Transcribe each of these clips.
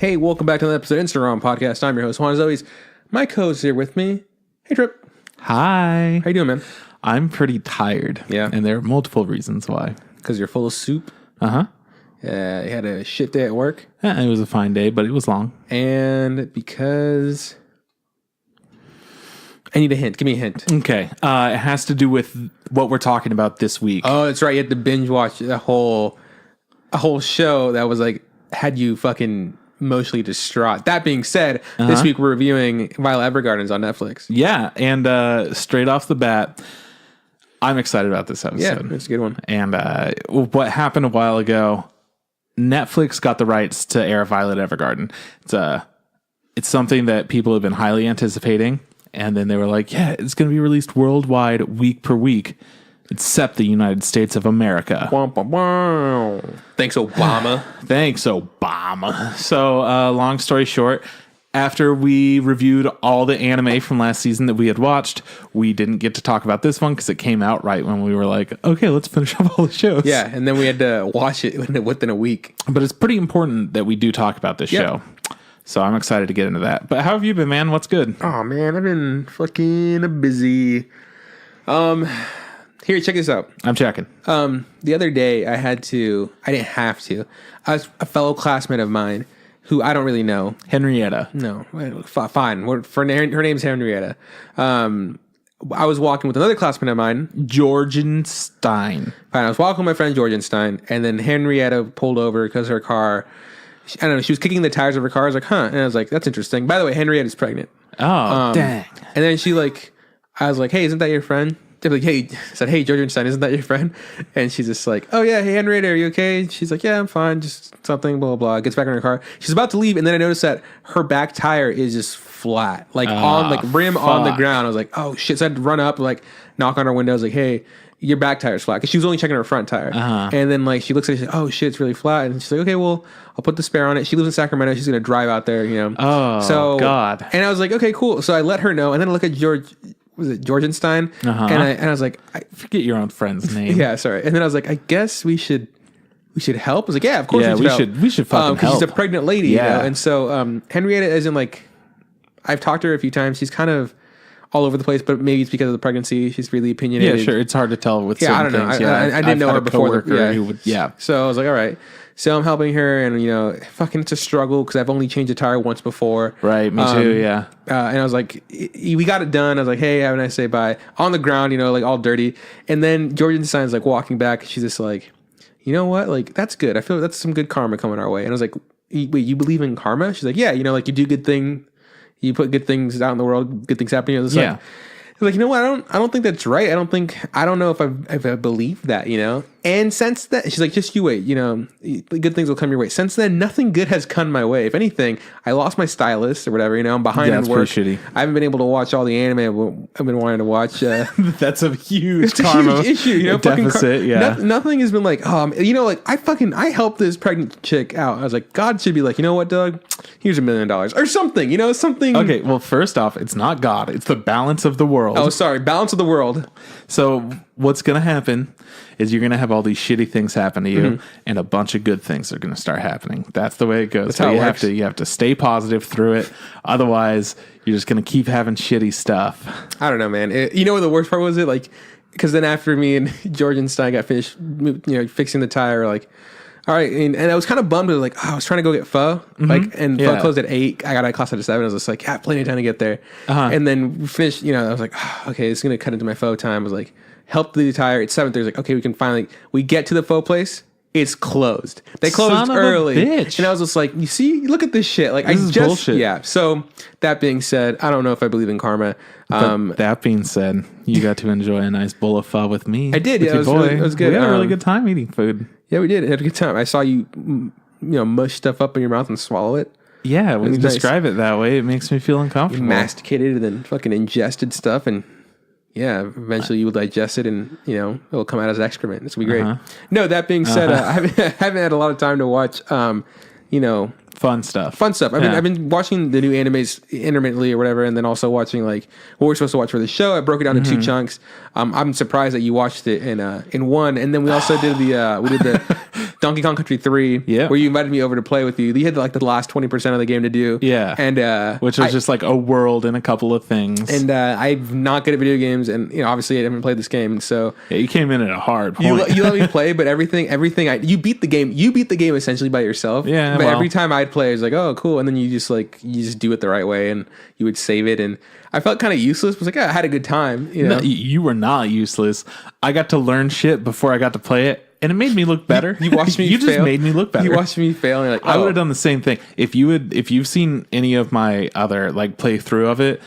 Hey, welcome back to another episode of Instagram Podcast. I'm your host, Juan. As always, my co-host here with me. Hey, Trip. Hi. How you doing, man? I'm pretty tired. Yeah. And there are multiple reasons why. Because you're full of soup. Uh-huh. You had a shit day at work. It was a fine day, but it was long. And because... I need a hint. Give me a hint. Okay. It has to do with what we're talking about this week. Oh, that's right. You had to binge watch a whole show that was like, had you fucking emotionally distraught. That being said, this week we're reviewing Violet Evergardens on Netflix. Yeah. And straight off the bat, I'm excited about this episode. Yeah, it's a good one. And what happened a while ago, Netflix got the rights to air Violet Evergarden. It's something that people have been highly anticipating. And then they were like, yeah, it's going to be released worldwide week per week, except the United States of America. Thanks, Obama. Thanks, Obama. So, long story short, after we reviewed all the anime from last season that we had watched, we didn't get to talk about this one because it came out right when we were like, okay, let's finish up all the shows. Yeah, and then we had to watch it within a week. But it's pretty important that we do talk about this show. So I'm excited to get into that. But how have you been, man? What's good? Oh, man, I've been fucking busy. Here, check this out. I'm checking. The other day, I didn't have to. A fellow classmate of mine who I don't really know. Henrietta. No, fine. Her name's Henrietta. I was walking with another classmate of mine. Georgenstein. Fine, I was walking with my friend Georgenstein, and then Henrietta pulled over because her car... I don't know. She was kicking the tires of her car. I was like, huh. And I was like, that's interesting. By the way, Henrietta's pregnant. Oh, dang. And then I was like, hey, isn't that your friend? They're like, hey, I said, hey, Georgenstein, isn't that your friend? And she's just like, oh, yeah, hey, Henrietta, are you okay? She's like, yeah, I'm fine. Just something, blah, blah, blah. Gets back in her car. She's about to leave. And then I noticed that her back tire is just flat, rim on the ground. I was like, oh, shit. So I had to run up, knock on her window. I was like, hey, your back tire's flat. Because she was only checking her front tire. And then, she looks at it. She's like, oh, shit, it's really flat. And she's like, okay, well, I'll put the spare on it. She lives in Sacramento. She's going to drive out there, Oh, God. And I was like, okay, cool. So I let her know. And then I look at Georgenstein? And I was like, I forget your own friend's name. Yeah, sorry. And then I was like, I guess we should help. I was like, yeah, of course we should. We should fucking help. Because she's a pregnant lady, yeah. And so Henrietta isn't I've talked to her a few times. She's kind of all over the place, but maybe it's because of the pregnancy. She's really opinionated. Yeah, sure. It's hard to tell with certain I don't know. things. I didn't know her before. Yeah. So I was like, all right. So I'm helping her, and fucking it's a struggle because I've only changed a tire once before. Right, me too. Yeah. And I was like, we got it done. I was like, hey, have a nice day, bye. On the ground, all dirty. And then Georgenstein's walking back. She's just like, you know what? That's good. I feel that's some good karma coming our way. And I was like, wait, you believe in karma? She's like, yeah. You do good thing. You put good things out in the world. Good things happen. Yeah. Like, you know what? I don't think that's right. I don't know if I believe that, And since that, she's like, just you wait, good things will come your way. Since then, nothing good has come my way. If anything, I lost my stylist or whatever, I'm behind on work. Pretty shitty. I haven't been able to watch all the anime I've been wanting to watch. That's a huge karma issue, deficit. Nothing has been I helped this pregnant chick out. I was like, God should be like, you know what, Doug? Here's $1 million or something, something. Okay, well, first off, it's not God. It's the balance of the world. Oh, sorry. Balance of the world. So what's going to happen is you're going to have all these shitty things happen to you, and a bunch of good things are going to start happening. That's the way it goes. That's how it works. You have to stay positive through it. Otherwise, you're just going to keep having shitty stuff. I don't know, man. What the worst part was? Because then after me and Georgenstein got finished, fixing the tire, all right, and I was kind of bummed. I was trying to go get pho, and pho closed at 8. I got out of class at 7. I was just like, yeah, plenty of time to get there. And then we finished. I was like, okay, it's gonna cut into my pho time. I was like, help the tire. It's 7:30. I was like, okay, we get to the pho place. It's closed. They closed early, bitch. And I was just like, you see, look at this shit. This is bullshit. Yeah. So that being said, I don't know if I believe in karma. But that being said, you got to enjoy a nice bowl of pho with me. I did. Yeah, it was good. We had a really good time eating food. Yeah, we did. It had a good time. I saw you, mush stuff up in your mouth and swallow it. Yeah, when you describe it that way, it makes me feel uncomfortable. You masticated and then fucking ingested stuff, and eventually you will digest it, and it'll come out as excrement. It's gonna be great. No, that being said, I haven't had a lot of time to watch, Fun stuff. I've been watching the new animes intermittently or whatever, and then also watching like what we're supposed to watch for the show. I broke it down to two chunks. I'm surprised that you watched it in one, and then we also did the Donkey Kong Country 3, where you invited me over to play with you. You had like the last 20% of the game to do, and which was just like a world and a couple of things. And I'm not good at video games, and obviously I haven't played this game, so you came in at a hard point. You let me play, but everything you beat the game. You beat the game essentially by yourself. Yeah, but every time I'd play, it was like, oh, cool, and then you just do it the right way, and you would save it, and I felt kind of useless. I was like, I had a good time. No, you were not useless. I got to learn shit before I got to play it, and it made me look better. You watched me. You fail. just made me look better. You watched me fail, and you're like, I would have done the same thing if you've seen any of my other like playthrough of it.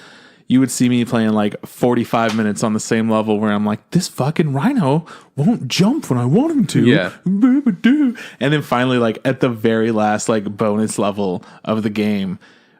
You would see me playing like 45 minutes on the same level where I'm like, this fucking rhino won't jump when I want him to. Yeah. And then finally, like at the very last like bonus level of the game,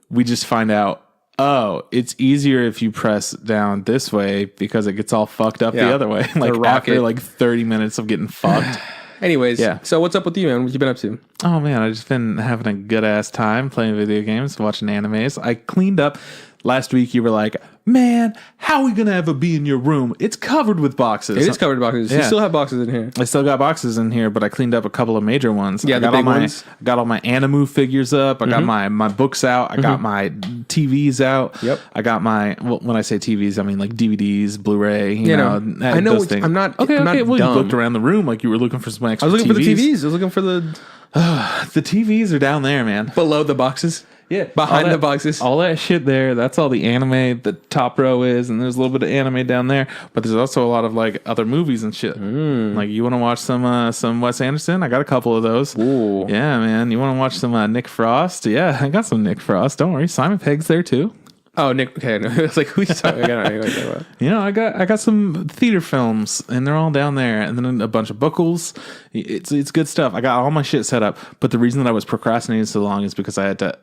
we just find out, oh, it's easier if you press down this way because it gets all fucked up the other way. Like after like 30 minutes of getting fucked. Anyways, so what's up with you, man? What you been up to? Oh man, I've just been having a good ass time playing video games, watching animes. I cleaned up. Last week you were like, man, how are we going to ever be in your room? It's covered with boxes. It is covered with boxes. You still have boxes in here. I still got boxes in here, but I cleaned up a couple of major ones. Yeah, the big ones. Got all my Animu figures up. I got my books out. I got my TVs out. Yep. I got my, well, when I say TVs, I mean like DVDs, Blu-ray, you know. I know those things. I'm not Okay, I'm not well, dumb. you looked around the room like you were looking for some extra I was looking TVs. for the TVs. I was looking for the TVs are down there, man. below the boxes. Yeah, behind the boxes. All that shit there, that's all the anime the top row is, and there's a little bit of anime down there, but there's also a lot of like other movies and shit. Like you want to watch some Wes Anderson? I got a couple of those. Ooh. Yeah, man. You want to watch some Nick Frost? Yeah, I got some Nick Frost. Don't worry, Simon Pegg's there too. Oh, Nick. Okay, no. It's like who's talking? I don't know what you're talking about. You know, I got some theater films, and they're all down there, and then a bunch of bookles. It's good stuff. I got all my shit set up, but the reason that I was procrastinating so long is because I had to.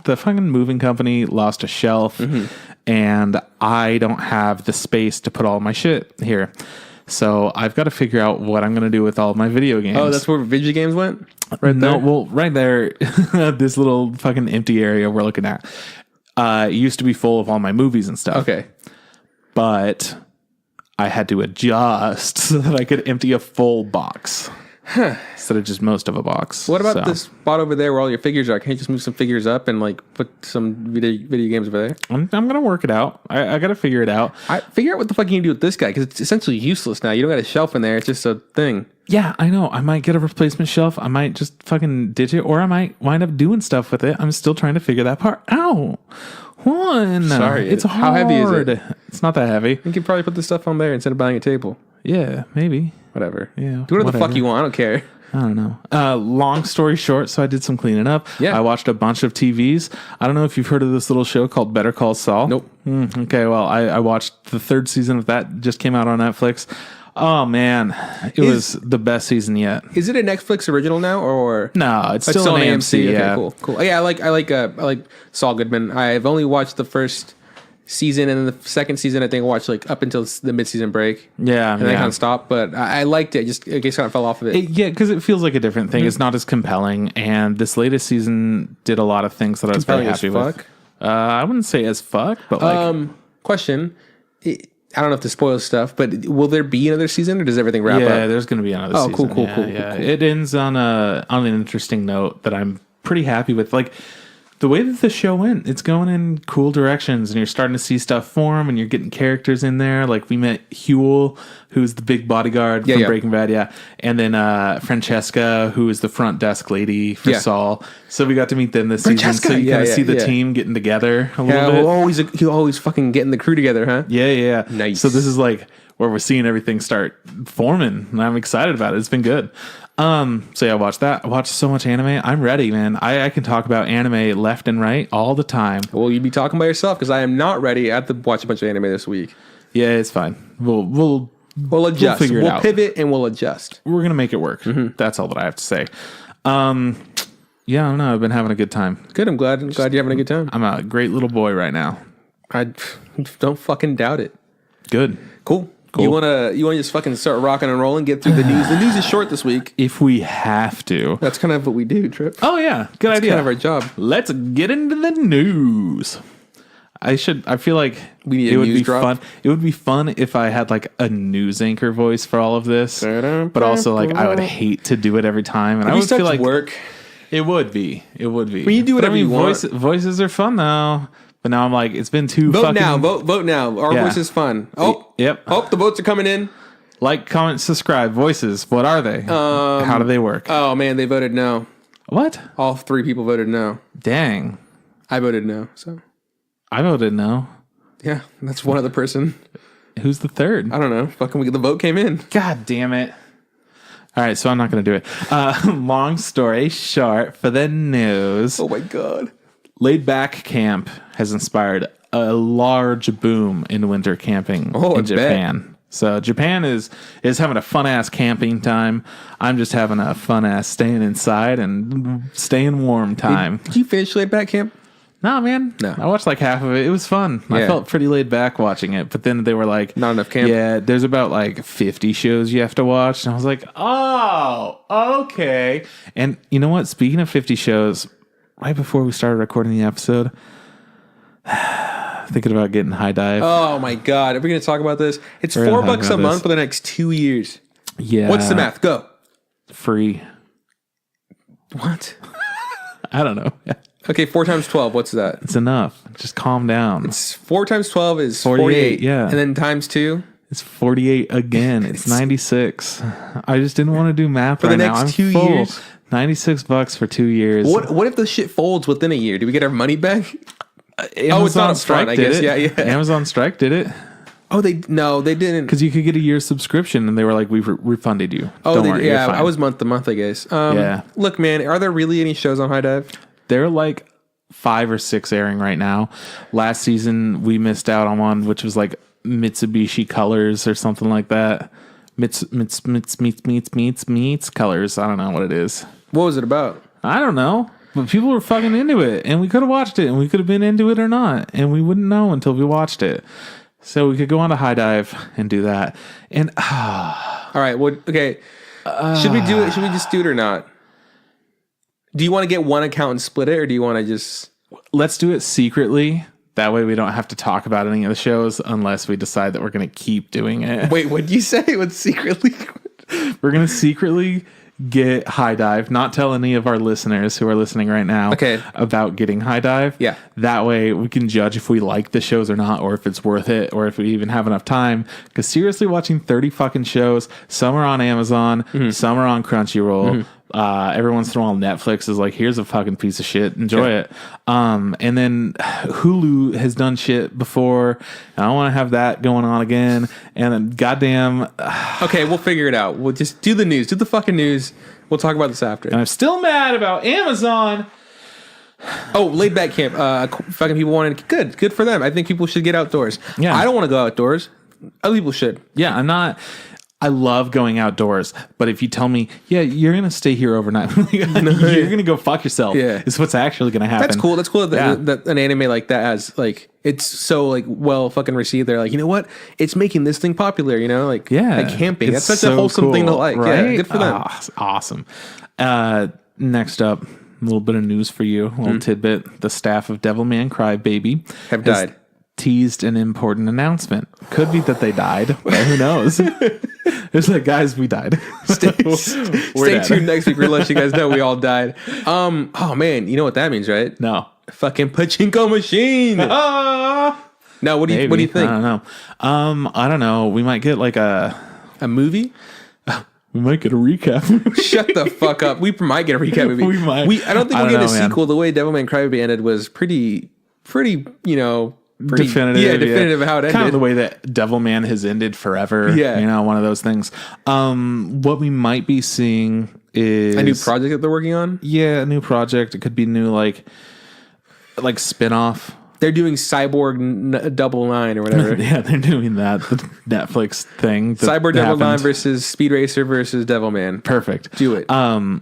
The fucking moving company lost a shelf, and I don't have the space to put all my shit here. So I've got to figure out what I'm going to do with all of my video games. Oh, that's where video games went? Right there? No, well, right there, this little fucking empty area we're looking at. It used to be full of all my movies and stuff. Okay. But I had to adjust so that I could empty a full box. Instead of just most of a box. What about this spot over there where all your figures are? Can't you just move some figures up and like put some video games over there? I'm gonna work it out. I gotta figure it out. Figure out what the fuck you can do with this guy, because it's essentially useless now. You don't got a shelf in there. It's just a thing. Yeah, I know. I might get a replacement shelf. I might just fucking ditch it, or I might wind up doing stuff with it. I'm still trying to figure that part out. Juan, sorry, it's hard. How heavy is it? It's not that heavy. You could probably put this stuff on there instead of buying a table. Yeah, maybe. Whatever. Yeah. Do whatever the fuck you want. I don't care. I don't know. Long story short, so I did some cleaning up. Yeah. I watched a bunch of TVs. I don't know if you've heard of this little show called Better Call Saul. Nope. Okay, well, I watched the third season of that. Just came out on Netflix. Oh, man. It was the best season yet. Is it a Netflix original now, or no? It's still an AMC. Okay, yeah, cool. Yeah, I like Saul Goodman. I've only watched the first season, and then the second season I think I watched like up until the mid-season break. Yeah, and then I kind of stopped, but I liked it. Just I guess kind of fell off of it. Yeah, because it feels like a different thing. It's not as compelling, and this latest season did a lot of things that I was very happy with. I wouldn't say as fuck, but like question. I don't know if this spoils stuff, but will there be another season, or does everything wrap up? Yeah, there's going to be another season. Cool. It ends on an interesting note that I'm pretty happy with. Like, the way that the show went, it's going in cool directions, and you're starting to see stuff form, and you're getting characters in there. Like, we met Huel, who's the big bodyguard from Breaking Bad, and then Francesca, who is the front desk lady for Saul. So we got to meet them this season, so you kind of see the team getting together a little bit. He'll always fucking getting the crew together, huh? Yeah. Nice. So this is like where we're seeing everything start forming, and I'm excited about it. It's been good. So yeah, I watched that. I watched so much anime. I'm ready, man. I can talk about anime left and right all the time. Well, you'd be talking by yourself, because I am not ready. I have to watch a bunch of anime this week. Yeah, it's fine. We'll adjust. We'll figure it out. We'll pivot and we'll adjust. We're gonna make it work. That's all that I have to say. Yeah, I don't know. I've been having a good time. Good. I'm glad you're having a good time. I'm a great little boy right now. I don't fucking doubt it. Good. Cool. cool. You wanna just fucking start rocking and rolling, get through the news. The news is short this week. If we have to. That's kind of what we do, Trip. Oh yeah, good idea. Kind of our job. Let's get into the news. I feel like We need it a would news be drop. fun. It would be fun if I had like a news anchor voice for all of this, but also like I would hate to do it every time, and I would feel like work. it would be. When you do whatever you want. Voices are fun though. But now I'm like, it's been too Vote fucking... now. Vote now. Our voice is fun. Oh, yep. Oh, the votes are coming in. Like, comment, subscribe. Voices. What are they? How do they work? Oh man, they voted no. What? All 3 people voted no. Dang. I voted no. So I voted no. yeah, that's one other person. Who's the third? I don't know. Fucking the vote came in. God damn it. All right, so I'm not going to do it. Long story short, for the news, Oh my god. Laid Back Camp has inspired a large boom in winter camping I in Japan. bet. So Japan is having a fun ass camping time. I'm just having a fun ass staying inside and staying warm time. Did you finish Laid Back Camp? Nah, man. No. I watched like half of it. It was fun. I Yeah. felt pretty laid back watching it. But then they were like, Not enough camp? Yeah, there's about like 50 shows you have to watch. And I was like, oh, okay. And you know what? Speaking of 50 shows, right before we started recording the episode, thinking about getting High Dive. Oh my god. Are we going to talk about this? It's We're gonna $4 talk a about month this. for the next 2 years. Yeah. What's the math? Go. Free. What? I don't know. Okay, 4 times 12. What's that? It's enough. Just calm down. It's 4 times 12 is 48, 48. yeah. And then times 2. It's 48 again. It's 96. I just didn't want to do math For right the now. next I'm 2 full. years? $96 for 2 years. What if the shit folds within a year? Do we get our money back? Amazon it's not upfront, Strike I did guess. it. Yeah. Amazon Strike did it Oh, they didn't. because you could get a year's subscription, and they were like, "We've refunded you." Oh, Don't worry, you're fine. I was month to month, I guess. Yeah. Look, man, are there really any shows on High Dive? There are like 5 or 6 airing right now. Last season, we missed out on one, which was like Mitsubishi Colors or something like that. Meets Colors. I don't know what it is. What was it about? I don't know. But people were fucking into it, and we could have watched it, and we could have been into it or not, and we wouldn't know until we watched it. So we could go on to High Dive and do that. And All right. Okay. Should we do it? Should we just do it or not? Do you want to get one account and split it, or do you want to just? let's do it secretly. That way we don't have to talk about any of the shows unless we decide that we're going to keep doing it. Wait, what did you say? It was secretly? We're going to secretly get High Dive, not tell any of our listeners who are listening right now about getting High Dive. Yeah. That way we can judge if we like the shows or not, or if it's worth it, or if we even have enough time. Because seriously, watching 30 fucking shows, some are on Amazon, some are on Crunchyroll. Every once in a while, Netflix is like, here's a fucking piece of shit. Enjoy it. And then Hulu has done shit before. I don't want to have that going on again. And then goddamn. Okay, we'll figure it out. We'll just do the news. Do the fucking news. We'll talk about this after. And I'm still mad about Amazon. Oh, laid back camp. Fucking people wanted. Good for them. I think people should get outdoors. Yeah. I don't want to go outdoors. Other people should. Yeah, I love going outdoors, but if you tell me, yeah, you're going to stay here overnight, you're going to go fuck yourself. Yeah. Is what's actually going to happen. That's cool. That's cool that an anime like that has, like, it's so, like, well fucking received. They're like, you know what? It's making this thing popular, you know? Like, like camping. That's such a wholesome thing to like. Right? Yeah, good for them. Awesome. Next up, a little bit of news for you, a little tidbit. The staff of Devilman Crybaby have died. Teased an important announcement. Could be that they died, but who knows? It's like, guys, we died. Stay tuned next week. We'll let you guys know we all died. Oh man, you know what that means, right? No. Fucking pachinko machine. No, what do you think? I don't know. I don't know. We might get like a movie. We might get a recap. Shut the fuck up. We might get a recap movie. We might. I don't think we'll get a sequel. The way Devilman Crybaby ended was pretty, you know, definitive. Yeah, definitive of how it ended. Kind of the way that Devilman has ended forever. Yeah. You know, one of those things. What we might be seeing is a new project that they're working on. Yeah, a new project. It could be new like spin-off They're doing Cyborg 9 or whatever. Yeah, they're doing that. The Netflix thing. Cyborg Double 9 versus Speed Racer versus Devilman. Perfect. Do it.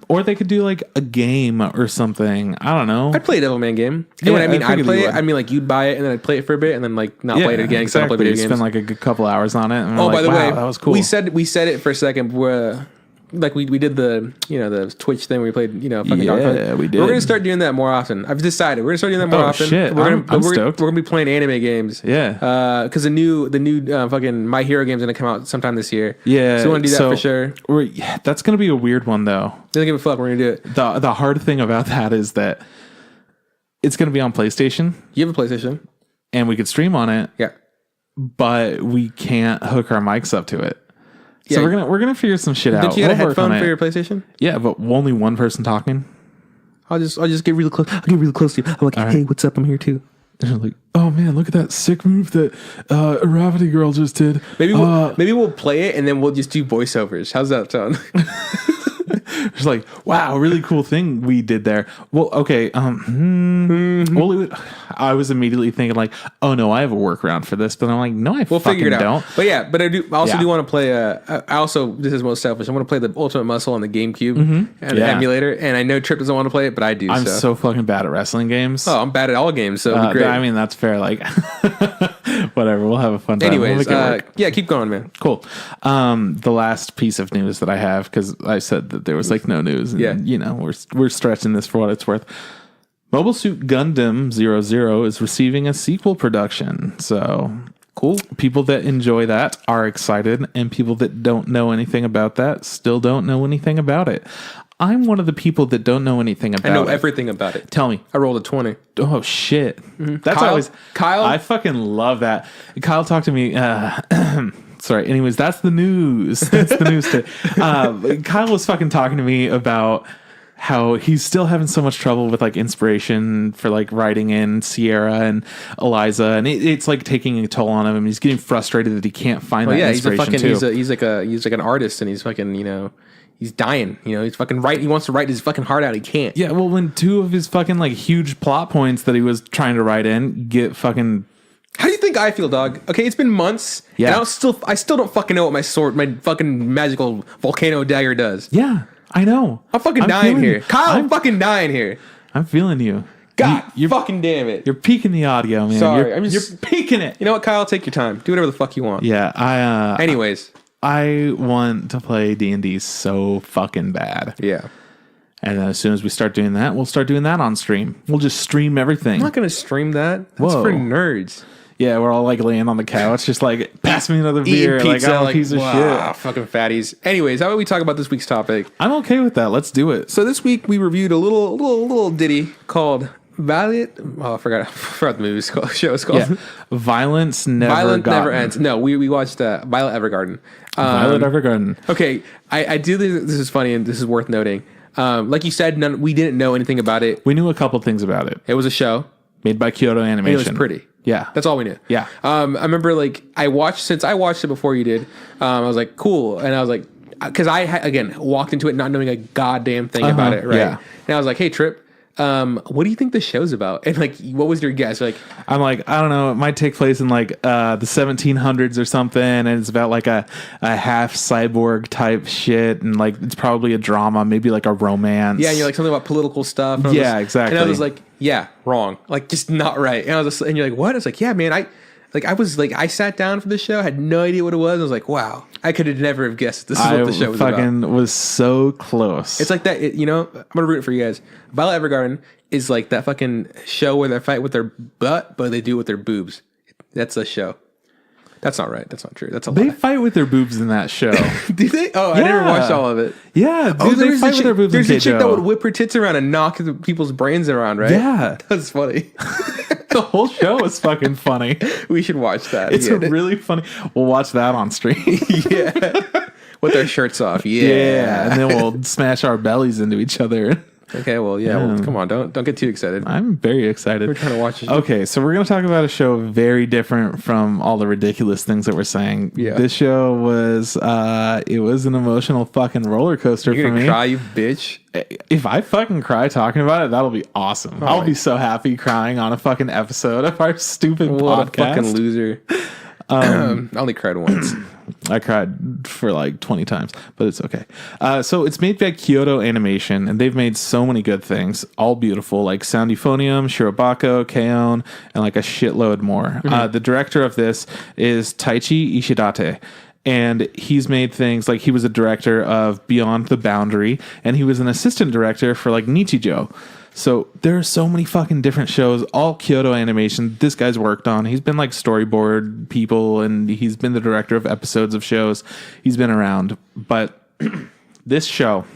Or they could do like a game or something. I don't know. I'd play a Devilman game. And Yeah, when I mean I I'd figured play you it, would. I mean like you'd buy it and then I'd play it for a bit and then like not play it again because I don't play video games. Spend like a good couple hours on it. And Oh, like, by the wow, way, that was cool. We said it for a second. Like we did the the Twitch thing where we played fucking Donkey Kong. Yeah, we did. We're gonna start doing that more often. I've decided we're gonna start doing that more often. Shit. We're I'm stoked. We're gonna be playing anime games. Yeah. Because the new fucking My Hero game's gonna come out sometime this year. Yeah. So we want to do that for sure. That's going to be a weird one though. Doesn't give a fuck. We're gonna do it. The hard thing about that is that it's going to be on PlayStation You have a PlayStation? and we could stream on it, Yeah. but we can't hook our mics up to it. So Yeah. we're gonna figure some shit out. Don't you get a We'll work headphone on for it. your PlayStation? Yeah, but only one person talking. I'll just get really close. I'll get really close to you. I'm like, hey, what's up? I'm here too. And you're like, oh man, look at that sick move that Gravity Girl just did. Maybe we'll play it and then we'll just do voiceovers. How's that sound? It's like, wow, really cool thing we did there. Well, okay. Well, I was immediately thinking like, oh no, I have a workaround for this, but I'm like, no, We'll figure it out. don't. But yeah, but I also do want to play. I also, this is most selfish. I want to play the Ultimate Muscle on the GameCube and the emulator. And I know Trip doesn't want to play it, but I do. I'm so fucking bad at wrestling games. I'm bad at all games, so it'll be great. I mean, that's fair. Like, whatever. We'll have a fun time. Anyways, We'll make it work. yeah, keep going, man. Cool. The last piece of news that I have, because I said that there was like no news. And, Yeah. we're stretching this for what it's worth. Mobile Suit Gundam 00 is receiving a sequel production. So cool. People that enjoy that are excited, and people that don't know anything about that still don't know anything about it. I'm one of the people that don't know anything about it. I know everything about it. Tell me. I rolled a 20. Oh shit. That's Kyle? always Kyle? I fucking love that. Kyle talked to me sorry. Anyways, that's the news. That's the news today. Kyle was fucking talking to me about how he's still having so much trouble with like inspiration for like writing in Sierra and Eliza, and it's like taking a toll on him. He's getting frustrated that he can't find that inspiration too. He's like an artist, and he's fucking he's dying. He's fucking He wants to write his fucking heart out. He can't. Yeah, well, when two of his fucking like huge plot points that he was trying to write in get fucking. How do you think I feel, dog? Okay, it's been months. Yeah. And I still don't fucking know what my fucking magical volcano dagger does. Yeah, I know. I'm fucking dying here. Kyle, I'm fucking dying here. I'm feeling you. God, you're fucking damn it. You're peaking the audio, man. Sorry, you're peaking it. You know what, Kyle? Take your time. Do whatever the fuck you want. Yeah, Anyways. I want to play D&D so fucking bad. Yeah. And then as soon as we start doing that, we'll start doing that on stream. We'll just stream everything. I'm not going to stream that. That's for nerds. Yeah, we're all like laying on the couch, just like, pass me another beer. Eating pizza, like, I'm a piece of shit. Fucking fatties. Anyways, how about we talk about this week's topic? I'm okay with that. Let's do it. So this week we reviewed a little ditty called Violet. Oh, I forgot the movie show is called. Yeah. Violence Never Ends. No, we watched Violet Evergarden. Violet Evergarden. Okay, I do think this is funny and this is worth noting. Like you said, we didn't know anything about it. We knew a couple things about it. It was a show made by Kyoto Animation. And it was pretty. Yeah. That's all we knew. Yeah. I remember since I watched it before you did, I was like, cool. And I was like, because I, again, walked into it not knowing a goddamn thing about it, right? Yeah. And I was like, hey, Trip, what do you think the show's about? And like, what was your guess? Like, I'm like, I don't know. It might take place in like the 1700s or something, and it's about like a half cyborg type shit, and like it's probably a drama, maybe like a romance. Yeah, and you're like something about political stuff. Yeah, exactly. And I was like, yeah, wrong, like just not right. And you're like, what? I was like, yeah, man, I sat down for the show, had no idea what it was. I was like, wow, I could have never have guessed this is what the show was about. I fucking was so close. It's like that, I'm gonna root it for you guys. Violet Evergarden is like that fucking show where they fight with their butt, but they do it with their boobs. That's a show. That's not right. That's not true. That's a lie. They fight with their boobs in that show. Do they? Oh, yeah. I never watched all of it. Yeah, dude, they fight with their boobs. There's a chick that would whip her tits around and knock people's brains around, right? Yeah. That's funny. The whole show is fucking funny. We should watch that. It's really funny. We'll watch that on stream. Yeah. With our shirts off. Yeah. Yeah. And then we'll smash our bellies into each other. Okay, well, yeah. Well, come on, don't get too excited. I'm very excited. We're trying to watch it. Okay, so we're going to talk about a show very different from all the ridiculous things that we're saying. Yeah. This show was it was an emotional fucking roller coaster You're for gonna me. cry, you bitch. If I fucking cry talking about it, that'll be awesome. I'll be so happy crying on a fucking episode of our stupid What podcast. a fucking loser. I only cried once. I cried for like 20 times, but it's okay. So it's made by Kyoto Animation, and they've made so many good things, all beautiful, like Sound Euphonium, Shirobako, K-On!, and like a shitload more. The director of this is Taichi Ishidate. And he's made things like he was a director of Beyond the Boundary, and he was an assistant director for like Nichijou. So there are so many fucking different shows, all Kyoto Animation. This guy's worked on. He's been like storyboard people, and he's been the director of episodes of shows. He's been around. But this show,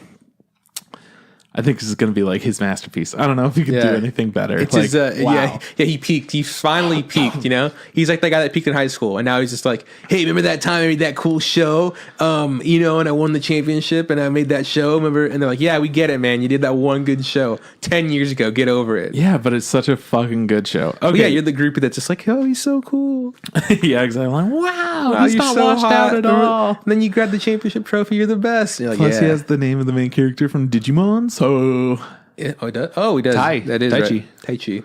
I think this is going to be like his masterpiece. I don't know if he could do anything better. It's like, his, wow. yeah, he peaked. He finally peaked, you know? He's like the guy that peaked in high school. And now he's just like, hey, remember that time I made that cool show? You know, and I won the championship and I made that show. Remember? And they're like, yeah, we get it, man. You did that one good show 10 years ago. Get over it. Yeah, but it's such a fucking good show. Okay. But yeah, you're the groupie that's just like, oh, he's so cool. Yeah, exactly. Like, wow, he's you're not so washed hot. out at all. And then you grab the championship trophy. You're the best. And you're like, Plus, yeah. he has the name of the main character from Digimon, so... Yeah, oh, he does. Oh, he does. That is Taichi. right. Taichi.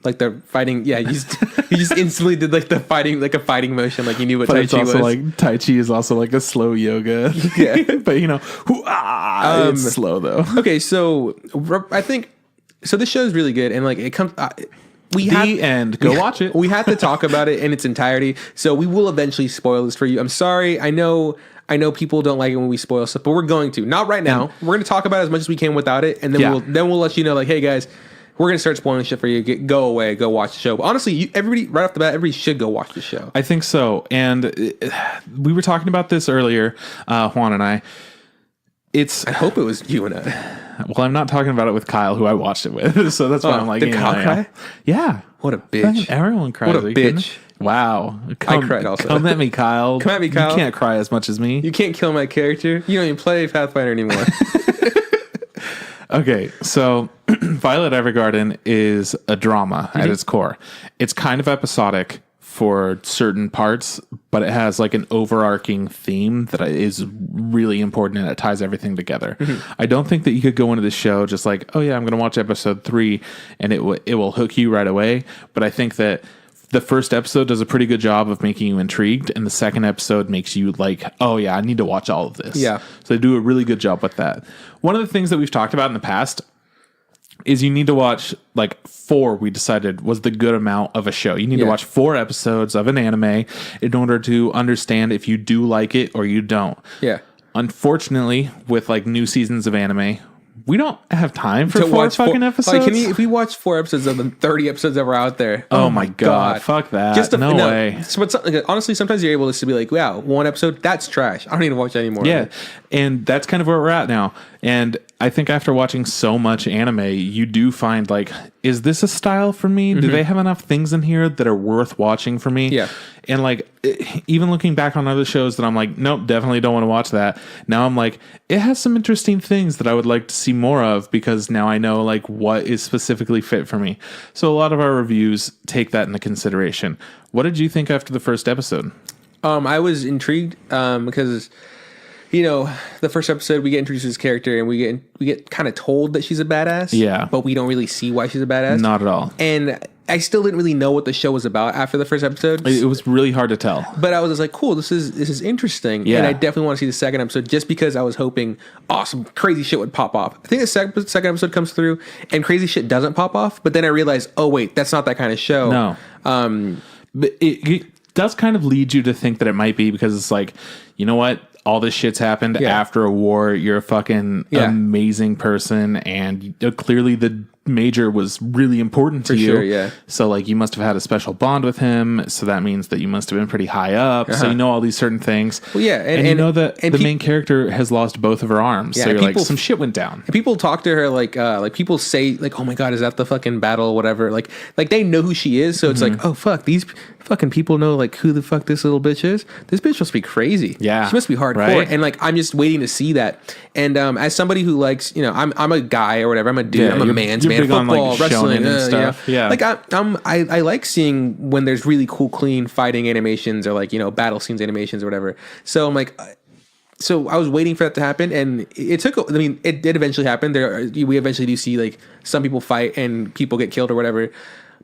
Like they're fighting. Yeah, he just instantly did like the fighting, like a fighting motion, like you knew what But Taichi it's also was. like Taichi is also like a slow yoga. Yeah. But you know, it's slow though. Okay, so I think so. This show is really good, and like it comes. End. Go watch it. We have to talk about it in its entirety, so we will eventually spoil this for you. I'm sorry. I know people don't like it when we spoil stuff, but we're going to. Not right now. We're going to talk about it as much as we can without it, and then we'll let you know, like, hey guys, we're going to start spoiling shit for you. Go away. Go watch the show. But honestly, everybody right off the bat, everybody should go watch the show. I think so. And we were talking about this earlier, Juan and I. I hope it was you and I. Well, I'm not talking about it with Kyle, who I watched it with, so that's why I'm like, did Kyle cry? Yeah. What a bitch. Everyone cries. What a bitch. Wow. I cried also. Come at me, Kyle. Come at me, Kyle. You can't cry as much as me. You can't kill my character. You don't even play Pathfinder anymore. Okay, so Violet Evergarden is a drama at its core. It's kind of episodic for certain parts, but it has like an overarching theme that is really important, and it ties everything together. I don't think that you could go into the show just like, oh yeah, I'm going to watch episode 3 and it will hook you right away. But I think that the first episode does a pretty good job of making you intrigued, and the second episode makes you like, oh yeah, I need to watch all of this. Yeah. So they do a really good job with that. One of the things that we've talked about in the past is you need to watch like 4, we decided was the good amount of a show. You need to watch 4 episodes of an anime in order to understand if you do like it or you don't. Yeah. Unfortunately, with like new seasons of anime, we don't have time for 4 fucking episodes. Like, if we watch 4 episodes of the 30 episodes that were out there, oh my God. Fuck that. No way. But honestly, sometimes you're able to be like, wow, 1 episode, that's trash. I don't need to watch that anymore. Yeah. And that's kind of where we're at now. And I think after watching so much anime, you do find like, is this a style for me? Do they have enough things in here that are worth watching for me? Yeah. And like, even looking back on other shows that I'm like, nope, definitely don't want to watch that. Now I'm like, it has some interesting things that I would like to see more of, because now I know like what is specifically fit for me. So a lot of our reviews take that into consideration. What did you think after the first episode? I was intrigued because, you know, the first episode we get introduced to this character and we get kind of told that she's a badass. Yeah. But we don't really see why she's a badass. Not at all. And I still didn't really know what the show was about after the first episode. It was really hard to tell. But I was just like, cool, this is interesting. Yeah. And I definitely want to see the second episode just because I was hoping awesome, crazy shit would pop off. I think the second episode comes through and crazy shit doesn't pop off. But then I realized, oh, wait, that's not that kind of show. No. But it does kind of lead you to think that it might be, because it's like, you know what? All this shit's happened after a war. You're a fucking amazing person. And clearly the Major was really important to you. sure, yeah. So like you must have had a special bond with him. So that means that you must have been pretty high up. So you know all these certain things. Well, yeah, and you know that the main character has lost both of her arms. Yeah, so you're people- like, some shit went down. And people talk to her like people say like, oh my god, is that the fucking battle or whatever? Like they know who she is, so it's like, oh fuck, these fucking people know like who the fuck this little bitch is. This bitch must be crazy. Yeah, she must be hardcore. right? And like I'm just waiting to see that. And as somebody who likes, you know, I'm a guy or whatever. I'm a dude. Yeah, I'm a you're man's big man. on, Football, like, wrestling, shonen and stuff. Yeah. Like I like seeing when there's really cool, clean fighting animations or like, you know, battle scenes animations or whatever. So I'm like. So I was waiting for that to happen, and it took. I mean, it did eventually happen. We eventually do see like some people fight and people get killed or whatever.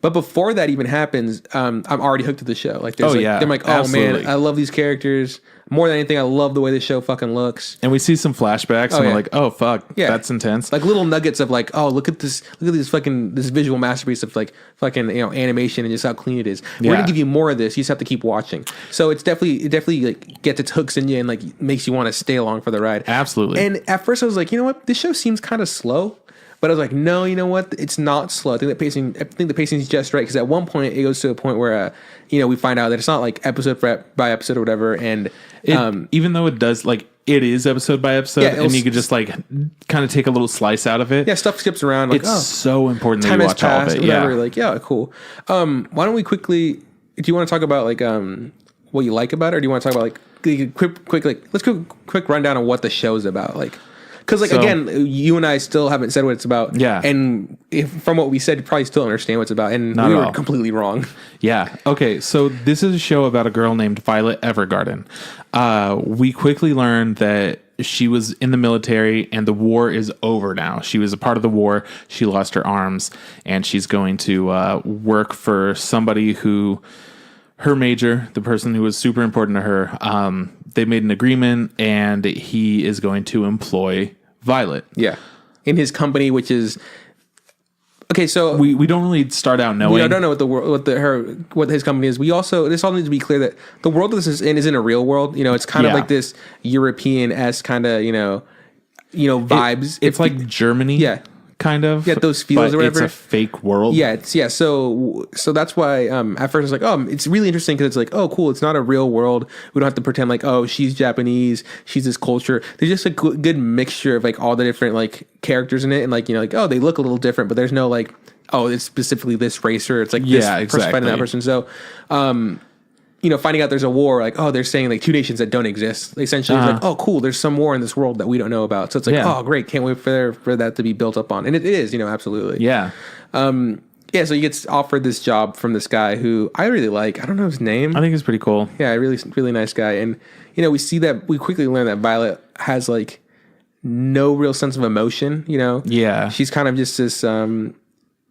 But before that even happens, I'm already hooked to the show. Like, I'm like, oh absolutely. man, I love these characters more than anything. I love the way this show fucking looks. And we see some flashbacks, and we're like, oh fuck, that's intense. Like little nuggets of like, oh look at this visual masterpiece of like fucking, you know, animation and just how clean it is. We're gonna give you more of this. You just have to keep watching. So it definitely like gets its hooks in you and like makes you want to stay along for the ride. Absolutely. And at first I was like, you know what, this show seems kind of slow. But I was like, no, you know what? It's not slow. I think the pacing is just right, because at one point it goes to a point where, you know, we find out that it's not like episode by episode or whatever. And even though it does, like, it is episode by episode, and you could just like kind of take a little slice out of it. Yeah, stuff skips around. Like, it's so important that time you has watch all of passed, it. whatever. Yeah, Like, yeah, cool. Why don't we quickly? Do you want to talk about like what you like about it, or do you want to talk about like quick like let's quick rundown on what the show's about, like. Because, like, again, you and I still haven't said what it's about. Yeah. And from what we said, you probably still understand what it's about. And Not we at were all. completely wrong. Yeah. Okay. So this is a show about a girl named Violet Evergarden. We quickly learned that she was in the military and the war is over now. She was a part of the war. She lost her arms, and she's going to work for somebody who... her major, the person who was super important to her, they made an agreement, and he is going to employ Violet. Yeah. In his company, which is... Okay, so... We don't really start out knowing. We don't know what his company is. We also... This all needs to be clear that the world this is in isn't a real world. You know, it's kind of like this European-esque kind of, you know, vibes. It's like Germany. Yeah. Kind of. Yeah, those feels or whatever. It's a fake world. Yeah, so that's why at first I was like, oh, it's really interesting because it's like, oh, cool, it's not a real world. We don't have to pretend like, oh, she's Japanese, she's this culture. There's just a good mixture of like all the different like characters in it, and like, you know, like, oh, they look a little different, but there's no like, oh, it's specifically this racer. It's like this person fighting that person. So, you know, finding out there's a war, like, oh, they're saying like two nations that don't exist. Essentially, it's like, oh, cool, there's some war in this world that we don't know about. So it's like, oh, great, can't wait for that to be built up on. And it is, you know, absolutely. Yeah. Yeah, so he gets offered this job from this guy who I really like. I don't know his name. I think it's pretty cool. Yeah, really nice guy. And, you know, we quickly learn that Violet has like no real sense of emotion, you know? Yeah. She's kind of just this, you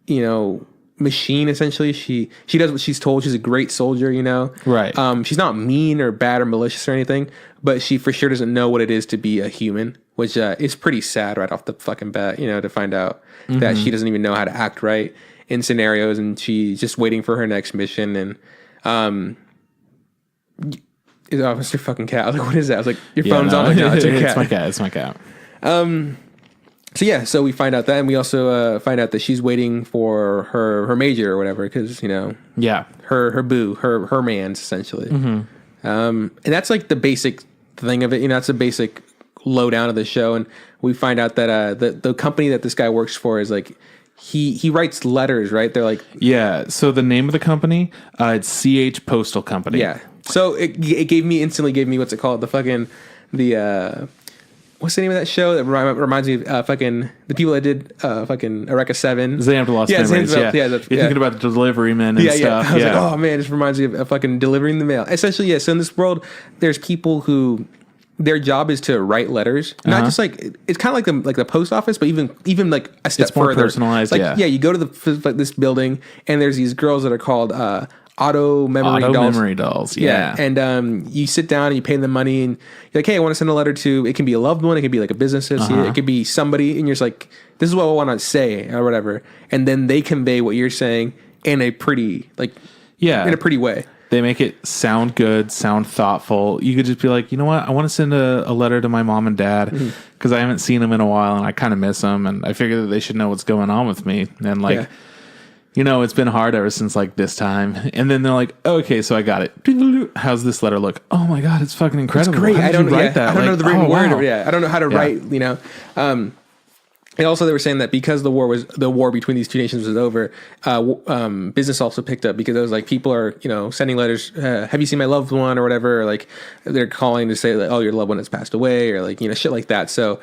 know, machine essentially. She does what she's told. She's a great soldier, you know. Right. She's not mean or bad or malicious or anything, but she for sure doesn't know what it is to be a human, which is pretty sad right off the fucking bat, you know, to find out that she doesn't even know how to act right in scenarios, and she's just waiting for her next mission. And it's your fucking cat. I was like, what is that? I was like, your phone's on. Like, no, it's your cat. It's my cat. So yeah, so we find out that, and we also find out that she's waiting for her major or whatever, because, you know, her boo, her man's essentially, and that's like the basic thing of it. You know, that's the basic lowdown of the show, and we find out that the company that this guy works for is like he writes letters, right? They're like, yeah. So the name of the company, it's CH Postal Company. Yeah. So it instantly gave me what's it called? What's the name of that show that reminds me of fucking the people that did fucking Eureka 7? Zam to Lost Memories. You're thinking about the delivery men and stuff. I was like, oh man, it just reminds me of fucking delivering the mail. Essentially, yeah. So in this world, there's people who their job is to write letters, not just like, it's kind of like the post office, but even like a step it's more further. Personalized. Like, you go to this building, and there's these girls that are called auto memory dolls. Yeah. And you sit down and you pay them money, and you're like, hey, I want to send a letter to, it can be a loved one, it could be like a business associate, it could be somebody, and you're just like, this is what I want to say or whatever, and then they convey what you're saying in a pretty in a pretty way. They make it sound good, sound thoughtful. You could just be like, you know what? I want to send a letter to my mom and dad because I haven't seen them in a while and I kind of miss them. And I figure that they should know what's going on with me. And like, you know, it's been hard ever since like this time. And then they're like, oh, okay, so I got it. How's this letter look? Oh my God, it's fucking incredible. It's great. How did you write that? I don't know the written word. Wow. Yeah, I don't know how to write, you know. And also they were saying that because the war between these two nations was over, business also picked up because it was like people are, you know, sending letters, have you seen my loved one or whatever, or like they're calling to say like, oh, your loved one has passed away or like, you know, shit like that. So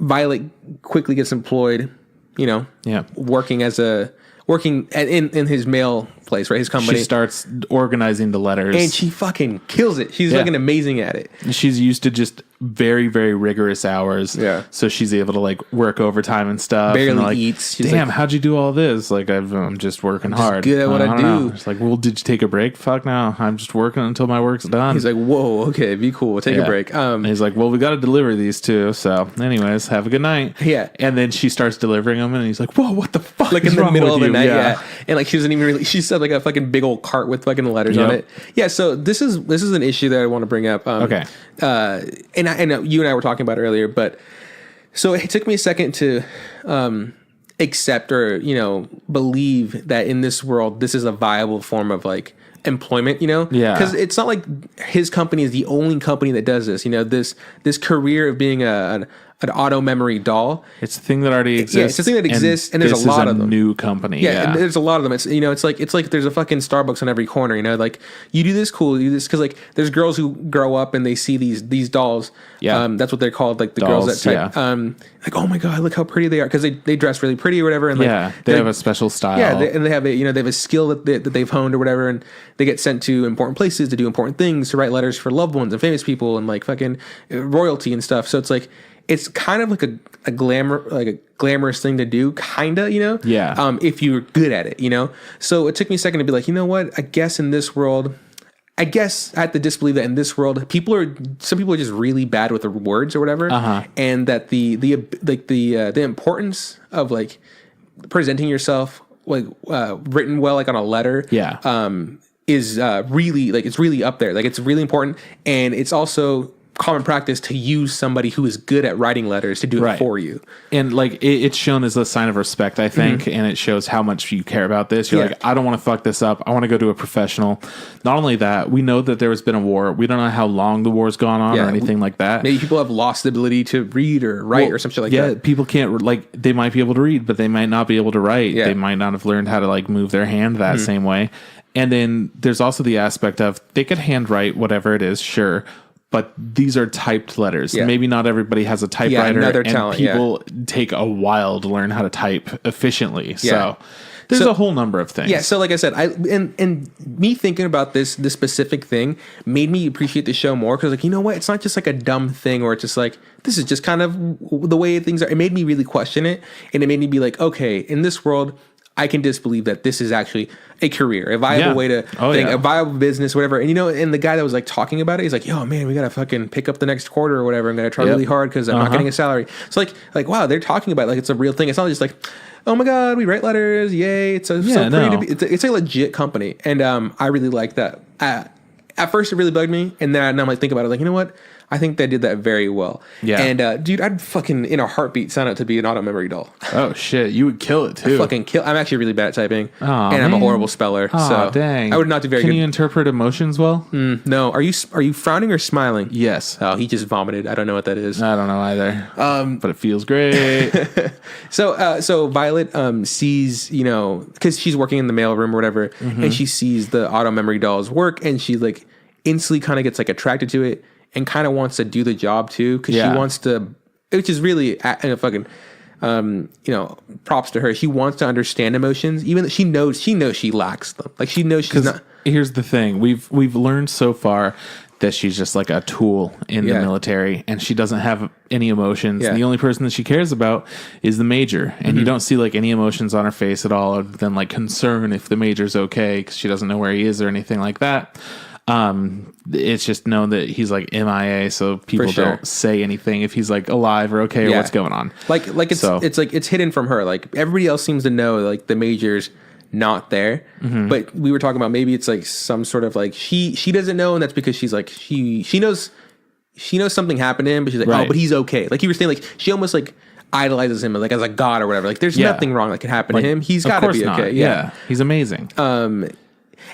Violet quickly gets employed, you know, working in his mail place, right? His company. She starts organizing the letters. And she fucking kills it. She's fucking amazing at it. She's used to just very, very rigorous hours. Yeah. So she's able to like work overtime and stuff. Barely and like, eats. She's damn, how'd you do all this? Like, I'm just working hard. Good at what I do. It's like, well, did you take a break? Fuck no. I'm just working until my work's done. He's like, whoa, okay, be cool. We'll take a break. And he's like, well, we got to deliver these two. So anyways, have a good night. Yeah. And then she starts delivering them and he's like, whoa, what the fuck? Like is in the wrong middle with of the you? night. Yeah. And like she doesn't even really, she said like a fucking big old cart with fucking letters on it. Yeah. So this is an issue that I want to bring up. Okay. And you and I were talking about it earlier, but so it took me a second to accept or, you know, believe that in this world, this is a viable form of like employment, you know? Yeah. Because it's not like his company is the only company that does this, you know, this career of being an auto memory doll. It's a thing that already exists. Yeah, it's a thing that exists, and there's a lot of them. New company. Yeah, and there's a lot of them. It's, you know, it's like there's a fucking Starbucks on every corner. You know, like you do this, cool, you do this, because like there's girls who grow up and they see these dolls. Yeah, that's what they're called, like the dolls, girls that type. Like, oh my God, look how pretty they are, because they dress really pretty or whatever. And like, they have a special style. Yeah, and they have a skill that they've honed or whatever, and they get sent to important places to do important things, to write letters for loved ones and famous people and like fucking royalty and stuff. So it's like, it's kind of like a glamorous thing to do, kinda, you know? Yeah. If you're good at it, you know? So it took me a second to be like, you know what? I guess in this world, I have to disbelieve that in this world, some people are just really bad with the words or whatever. And that the importance of like presenting yourself like written well, like on a letter. Is really, like, it's really up there. Like, it's really important. And it's also common practice to use somebody who is good at writing letters to do it for you. And like it's shown as a sign of respect, I think, and it shows how much you care about this. You're like, I don't want to fuck this up. I want to go to a professional. Not only that, we know that there has been a war. We don't know how long the war's gone on or anything like that. Maybe people have lost the ability to read or write or some shit like that. Yeah, people can't, like, they might be able to read, but they might not be able to write. They might not have learned how to like move their hand that same way. And then there's also the aspect of they could handwrite whatever it is, sure, but these are typed letters. Maybe not everybody has a typewriter, another and talent, people take a while to learn how to type efficiently. So there's a whole number of things. Yeah, so like I said, and me thinking about this specific thing made me appreciate the show more, because like, you know what? It's not just like a dumb thing or it's just like, this is just kind of the way things are. It made me really question it, and it made me be like, okay, in this world, I can disbelieve that this is actually a career, a viable way to think, a viable business, whatever. And, you know, and the guy that was like talking about it, he's like, yo, man, we got to fucking pick up the next quarter or whatever. I'm going to try really hard because I'm not getting a salary. So like, wow, they're talking about it like it's a real thing. It's not just like, oh my God, we write letters. Yay. It's so pretty to be. It's a legit company. And I really like that. At first it really bugged me. And then I'm like, think about it. Like, you know what? I think they did that very well. Yeah. And dude, I'd fucking in a heartbeat sign up to be an auto memory doll. Oh shit, you would kill it too. I'm actually really bad at typing, and I'm a horrible speller. So dang, I would not do very good. Can you interpret emotions well? No. Are you frowning or smiling? Yes. Oh, he just vomited. I don't know what that is. I don't know either. But it feels great. So Violet sees, you know, because she's working in the mailroom or whatever, and she sees the auto memory doll's work, and she like instantly kind of gets like attracted to it. And kind of wants to do the job too, because she wants to, which is really fucking, you know, props to her. She wants to understand emotions, even though she knows she lacks them. Like she knows she's not. Here's the thing: we've learned so far that she's just like a tool in the military, and she doesn't have any emotions. And the only person that she cares about is the major, and you don't see like any emotions on her face at all, other than like concern if the major's okay, because she doesn't know where he is or anything like that. It's just known that he's like MIA, so people don't say anything if he's like alive or okay or what's going on. Like it's hidden from her. Like everybody else seems to know like the major's not there. But we were talking about maybe it's like some sort of like she doesn't know, and that's because she's like she knows something happened to him, but she's like, Right. oh, but he's okay. Like you were saying, like she almost like idolizes him like as a god or whatever. Like there's nothing wrong that could happen to him. He's got to be okay. Yeah, he's amazing.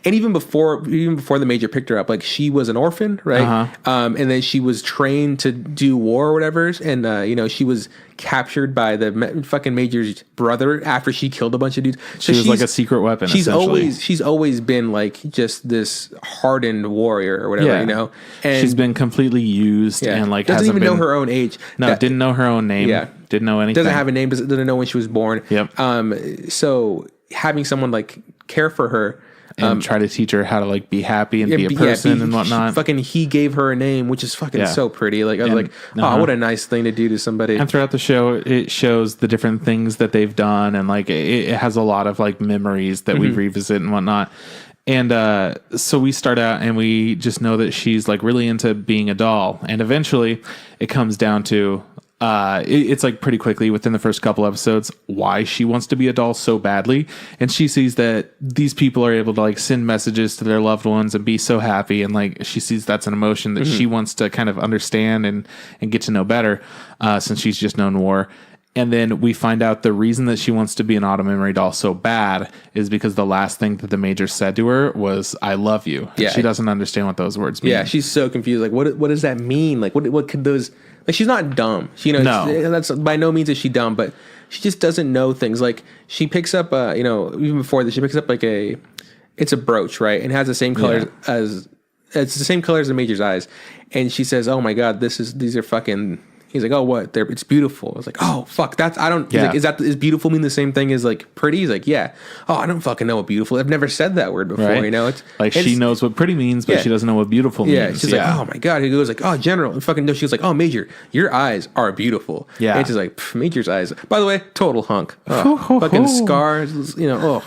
And even before the Major picked her up, like she was an orphan, right? And then she was trained to do war or whatever, and you know, she was captured by the fucking Major's brother after she killed a bunch of dudes. So she was like a secret weapon. She's always been like just this hardened warrior or whatever, you know. And she's been completely used and like doesn't even know her own age. No, didn't know her own name. Yeah, didn't know anything. Doesn't have a name. Doesn't know when she was born. Yep. So having someone like care for her. And try to teach her how to like be happy and be a person and whatnot. He gave her a name, which is fucking so pretty. Like I was like, oh, what a nice thing to do to somebody. And throughout the show, it shows the different things that they've done, and like it has a lot of like memories that we revisit and whatnot. And so we start out and we just know that she's like really into being a doll, and eventually it comes down to. It's like pretty quickly within the first couple episodes why she wants to be a doll so badly, and she sees that these people are able to like send messages to their loved ones and be so happy, and like she sees that's an emotion that she wants to kind of understand and get to know better, since she's just known war. And then we find out the reason that she wants to be an auto memory doll so bad is because the last thing that the Major said to her was "I love you." And she doesn't understand what those words mean. Yeah, she's so confused. Like, what does that mean? Like, what could those? Like, she's not dumb. She, you know, that's by no means is she dumb, but she just doesn't know things. Like, she picks up, you know, even before this, she picks up like it's a brooch, right, and it has the same colors as it's the same color as the Major's eyes, and she says, "Oh my God, these are fucking." He's like, oh, what? It's beautiful. I was like, oh, fuck. He's like, is beautiful mean the same thing as like pretty? He's like, yeah. Oh, I don't fucking know what beautiful. I've never said that word before. Right. You know, it's like she knows what pretty means, but she doesn't know what beautiful means. Yeah, she's like, oh my God. He goes like, oh, General. And fucking no. She was like, oh, Major, your eyes are beautiful. Yeah. And she's like, Major's eyes. By the way, total hunk. Oh, fucking scars. You know.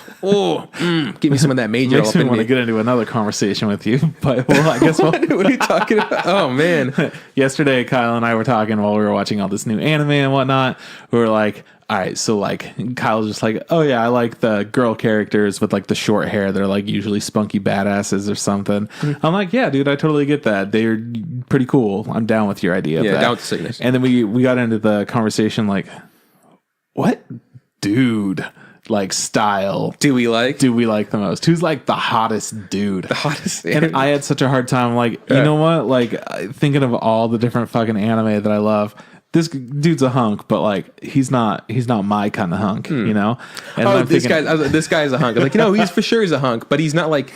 Give me some of that Major. Makes me want to get into another conversation with you, but well, I guess what are you talking about? Oh man. Yesterday, Kyle and I were talking while we were watching all this new anime and whatnot. We were like, all right, so like Kyle's just like, oh yeah, I like the girl characters with like the short hair. They're like usually spunky badasses or something. I'm like, yeah, dude, I totally get that. They're pretty cool. I'm down with your idea of that. Down with the sickness. And then we got into the conversation like, what dude like style do we like the most? Who's like the hottest dude? The hottest. And I had such a hard time like, you know what? Like thinking of all the different fucking anime that I love. This dude's a hunk, but like he's not my kind of hunk, you know. And this guy's a hunk. I was like, you know, he's for sure he's a hunk, but he's not like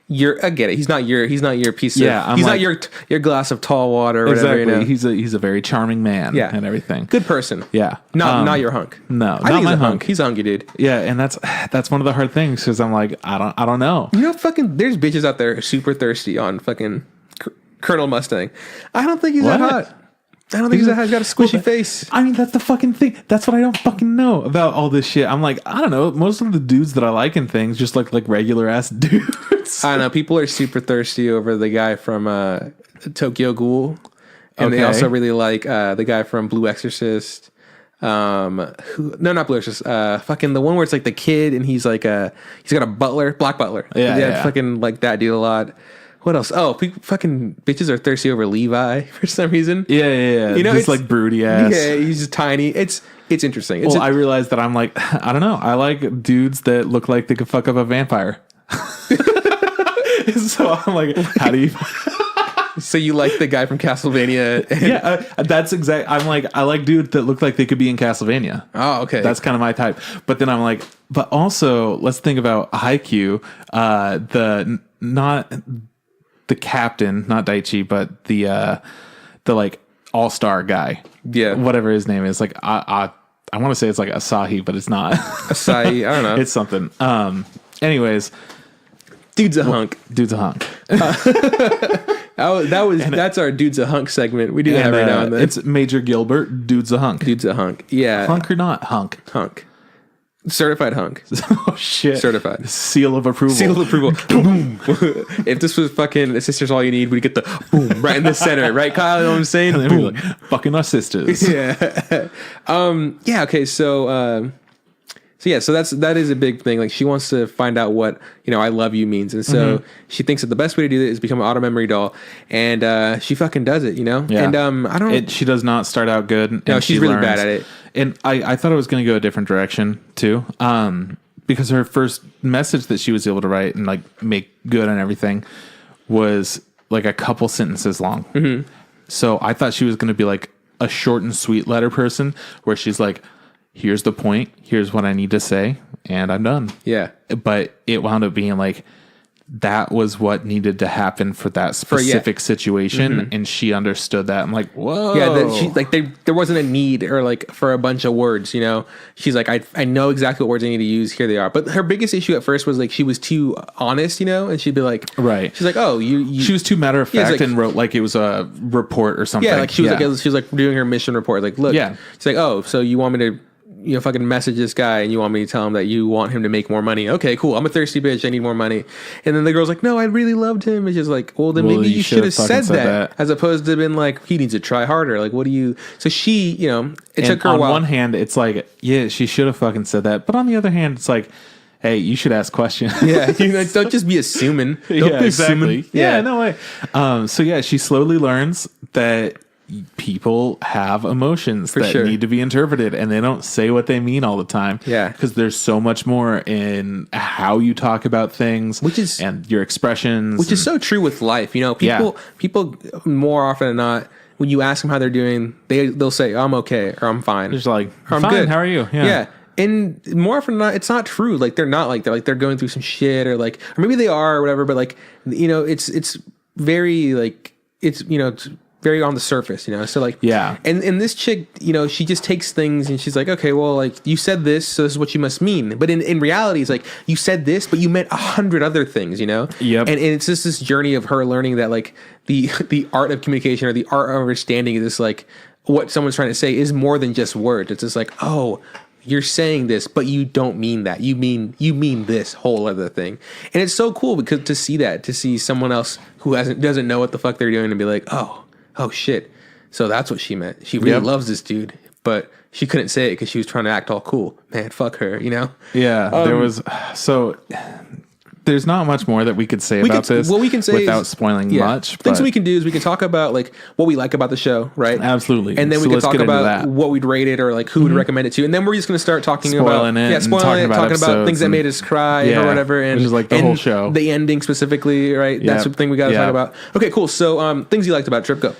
I get it. He's not your piece of. Yeah, he's like, not your glass of tall water. Or exactly. Whatever, you know? He's a very charming man. Yeah. And everything. Good person. Yeah. Not your hunk. No, I think he's a hunk. He's a hunky dude. Yeah, and that's one of the hard things because I'm like I don't know. You know, fucking there's bitches out there super thirsty on fucking Colonel Mustang. I don't think he's that hot. I don't think he's got a squishy face. I mean, that's the fucking thing. That's what I don't fucking know about all this shit. I'm like, I don't know. Most of the dudes that I like in things just look like regular ass dudes. I don't know. People are super thirsty over the guy from Tokyo Ghoul. And they also really like the guy from Blue Exorcist. Not Blue Exorcist. Fucking the one where it's like the kid and he's like he's got a butler, Black Butler. Yeah. Fucking like that dude a lot. What else? Oh, fucking bitches are thirsty over Levi for some reason. Yeah. You know, it's like broody ass. Yeah, he's just tiny. It's interesting. I realized that I'm like, I don't know. I like dudes that look like they could fuck up a vampire. So I'm like, how do you... So you like the guy from Castlevania? Yeah, that's exact. I'm like, I like dudes that look like they could be in Castlevania. Oh, okay. That's kind of my type. But then I'm like, but also let's think about Haikyuu. Not the captain, not Daichi, but the like all-star guy. Yeah. Whatever his name is. Like I want to say it's like Asahi, but it's not. Asahi, I don't know. It's something. Anyways, dude's a hunk. Dude's a hunk. That's our dude's a hunk segment. We do that every now and then. It's Major Gilbert, dude's a hunk. Dude's a hunk. Yeah. Hunk or not? Hunk. Certified hunk. Oh shit. Certified. Seal of approval. Boom. If this was fucking Sisters All You Need, we'd get the boom right in the center. Right, Kyle? You know what I'm saying? And then boom. Like, fucking our sisters. Yeah. Yeah, okay, so So that is a big thing. Like she wants to find out what, I love you means. And so she thinks that the best way to do it is become an auto memory doll. And she fucking does it, Yeah. And I don't She does not start out good. And No, she's really bad at it. And I thought it was going to go a different direction too. Because her first message that she was able to write and like make good on everything was like a couple sentences long. Mm-hmm. So I thought she was going to be like a short and sweet letter person where she's like, here's the point, here's what I need to say, and I'm done. Yeah. But it wound up being like, that was what needed to happen for that specific situation, and she understood that. I'm like, whoa. Yeah, there wasn't a need or like for a bunch of words, She's like, I know exactly what words I need to use. Here they are. But her biggest issue at first was like she was too honest, and she'd be like, right. She's like, oh, you. She was too matter of fact and wrote like it was a report or something. Yeah, like she was like doing her mission report. Like, look, she's like, oh, so you want me to fucking message this guy and you want me to tell him that you want him to make more money. Okay, cool. I'm a thirsty bitch. I need more money. And then the girl's like, no, I really loved him. It's just like, well, then maybe you should have said that as opposed to been like, he needs to try harder. Like, what do you... So she, it took her a while. On one hand, it's like, yeah, she should have fucking said that. But on the other hand, it's like, hey, you should ask questions. Yeah, don't just be assuming. Don't be exactly. Assuming. Yeah, no way. So yeah, she slowly learns that people have emotions that need to be interpreted, and they don't say what they mean all the time. Yeah, because there's so much more in how you talk about things, and your expressions, which is so true with life. People more often than not, when you ask them how they're doing, they'll say, I'm okay, or I'm fine. Just like, I'm fine, good. How are you? Yeah. And more often than not, it's not true. Like they're not like that. Like they're going through some shit, or maybe they are, or whatever. But like, it's very like it's very on the surface, So like, yeah. And this chick, she just takes things and she's like, okay, well, like you said this, so this is what you must mean. But in reality, it's like you said this, but you meant 100 other things, Yep. And it's just this journey of her learning that like the art of communication or the art of understanding is this like what someone's trying to say is more than just words. It's just like, oh, you're saying this, but you don't mean that. You mean this whole other thing. And it's so cool because to see someone else who doesn't know what the fuck they're doing and be like, oh shit. So that's what she meant. She really loves this dude, but she couldn't say it because she was trying to act all cool. Man, fuck her, Yeah, there's not much more that we could say about this. What we can say without spoiling much. Things we can do is we can talk about like what we like about the show, right? Absolutely. And then we can talk about what we'd rate it or like who would recommend it to. And then we're just going to start talking about talking about things that made us cry or whatever. And which is like the whole show. The ending specifically, right? That's the thing we got to talk about. Okay, cool. So things you liked about Trip, go.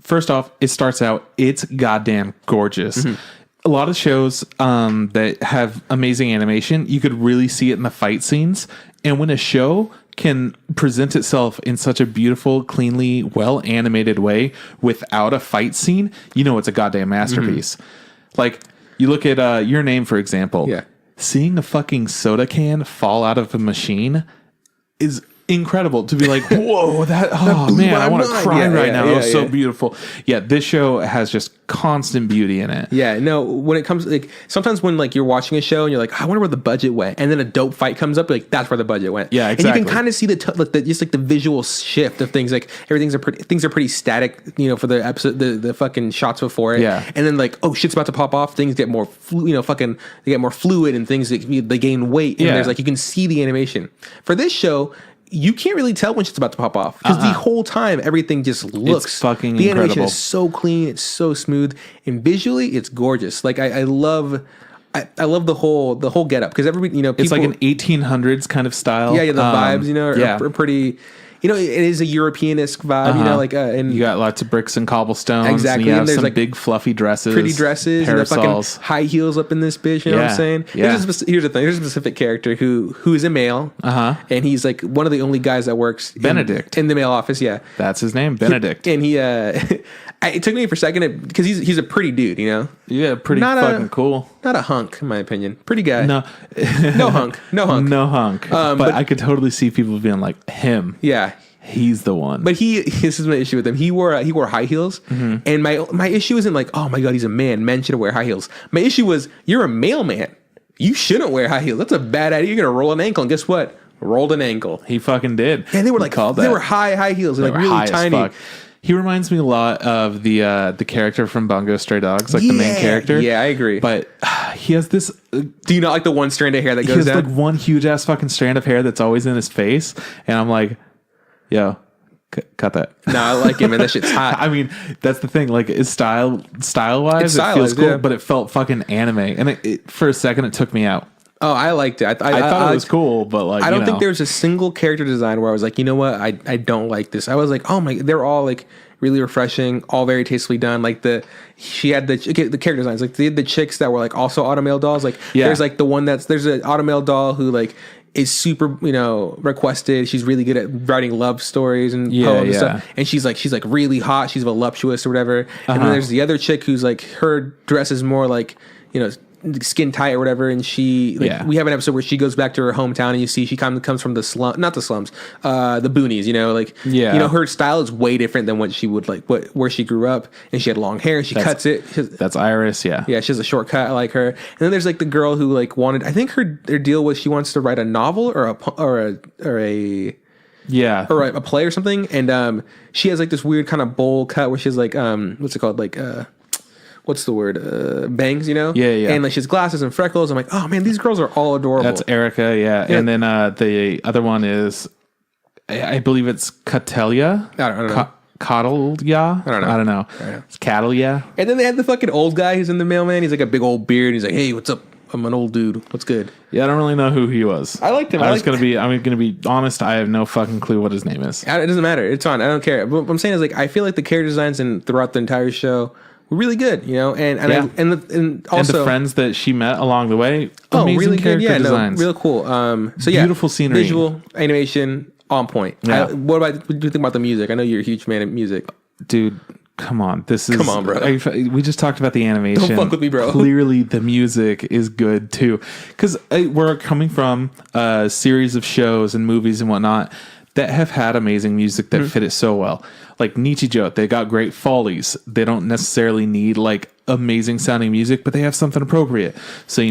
First off, it starts out, it's goddamn gorgeous. Mm-hmm. A lot of shows that have amazing animation, you could really see it in the fight scenes. And when a show can present itself in such a beautiful, cleanly, well-animated way without a fight scene, it's a goddamn masterpiece. Mm-hmm. Like, you look at Your Name, for example. Yeah. Seeing a fucking soda can fall out of a machine is incredible. To be like, whoa, I want to cry right now. It was so beautiful. Yeah, this show has just constant beauty in it. Yeah, no, when it comes like sometimes when like you're watching a show and you're like, I wonder where the budget went, and then a dope fight comes up, like that's where the budget went. Yeah, exactly. And you can kind of see the visual shift of things. Like things are pretty static, for the episode, the fucking shots before it. Yeah, and then like, oh, shit's about to pop off. Things get more, they get more fluid, and things they gain weight. And there's like you can see the animation for this show. You can't really tell when shit's about to pop off because the whole time everything just looks it's fucking the incredible. Animation is so clean, it's so smooth, and visually it's gorgeous. Like I love the whole getup because everybody people, it's like an 1800s kind of style. Yeah, the vibes are pretty. It is a European-esque vibe, and you got lots of bricks and cobblestones. Exactly. And you have there's some like big fluffy dresses, pretty dresses, parasols, and the fucking high heels up in this bitch. You know what I'm saying? Yeah. Here's the thing. There's a specific character who is a male, and he's like one of the only guys that works Benedict in the male office. Yeah, that's his name, Benedict. And he, it took me for a second because he's a pretty dude, Yeah, pretty fucking cool. Not a hunk, in my opinion. Pretty guy. No, no hunk. But I could totally see people being like him. Yeah. He's the one. But this is my issue with him. He wore high heels, and my issue isn't like, oh my god, he's a man. Men should wear high heels. My issue was, you're a male man. You shouldn't wear high heels. That's a bad idea. You're gonna roll an ankle, and guess what? Rolled an ankle. He fucking did. And they were like, they were high heels, and like really tiny. He reminds me a lot of the character from Bungo Stray Dogs, like the main character. Yeah, I agree. But he has this. Do you not like the one strand of hair that He goes has down? like one huge ass fucking strand of hair that's always in his face, and I'm like, yo, cut that. No, I like him, and that shit's hot. I mean, that's the thing. Like, his style wise, It's it feels stylized, cool, yeah. but it felt fucking anime, and it for a second it took me out. Oh, I liked it. I thought it was cool, but like, I don't think there was a single character design where I was like, you know what, I don't like this. I was like, oh my, they're all like really refreshing, all very tastefully done. Like she had the character designs, like the chicks that were like also automail dolls. Like there's like the one there's an automail doll who like is super, requested. She's really good at writing love stories and poems and stuff. And she's like really hot. She's voluptuous or whatever. And then there's the other chick who's like, her dress is more like, skin tight or whatever, and she we have an episode where she goes back to her hometown, and you see she comes from the not the slums, the boonies, her style is way different than what she would where she grew up, and she had long hair, she cuts it. That's Iris, she has a short cut. I like her. And then there's like the girl who like wanted, I think their deal was she wants to write a novel or a play or something, and she has like this weird kind of bowl cut where she's like what's it called, like what's the word? Bangs, Yeah. And like she has glasses and freckles. I'm like, oh man, these girls are all adorable. That's Erica, yeah. And then the other one is, I believe it's Catelia. I don't know. Coddleya? I don't know. It's Cattleya. And then they had the fucking old guy who's in the mailman. He's like a big old beard. He's like, hey, what's up? I'm an old dude. What's good? Yeah, I don't really know who he was. I liked him. I'm gonna be honest. I have no fucking clue what his name is. It doesn't matter. It's fine. I don't care. But what I'm saying is like, I feel like the character designs throughout the entire show were really good, and also the friends that she met along the way, amazing really good, character designs, real cool. Beautiful scenery, visual animation on point. Yeah. What do you think about the music? I know you're a huge fan of music, dude. Come on, come on, bro. We just talked about the animation. Don't fuck with me, bro. Clearly, the music is good too, because we're coming from a series of shows and movies and whatnot that have had amazing music that fit it so well. Like Nichijou, they got great follies. They don't necessarily need like amazing sounding music, but they have something appropriate. So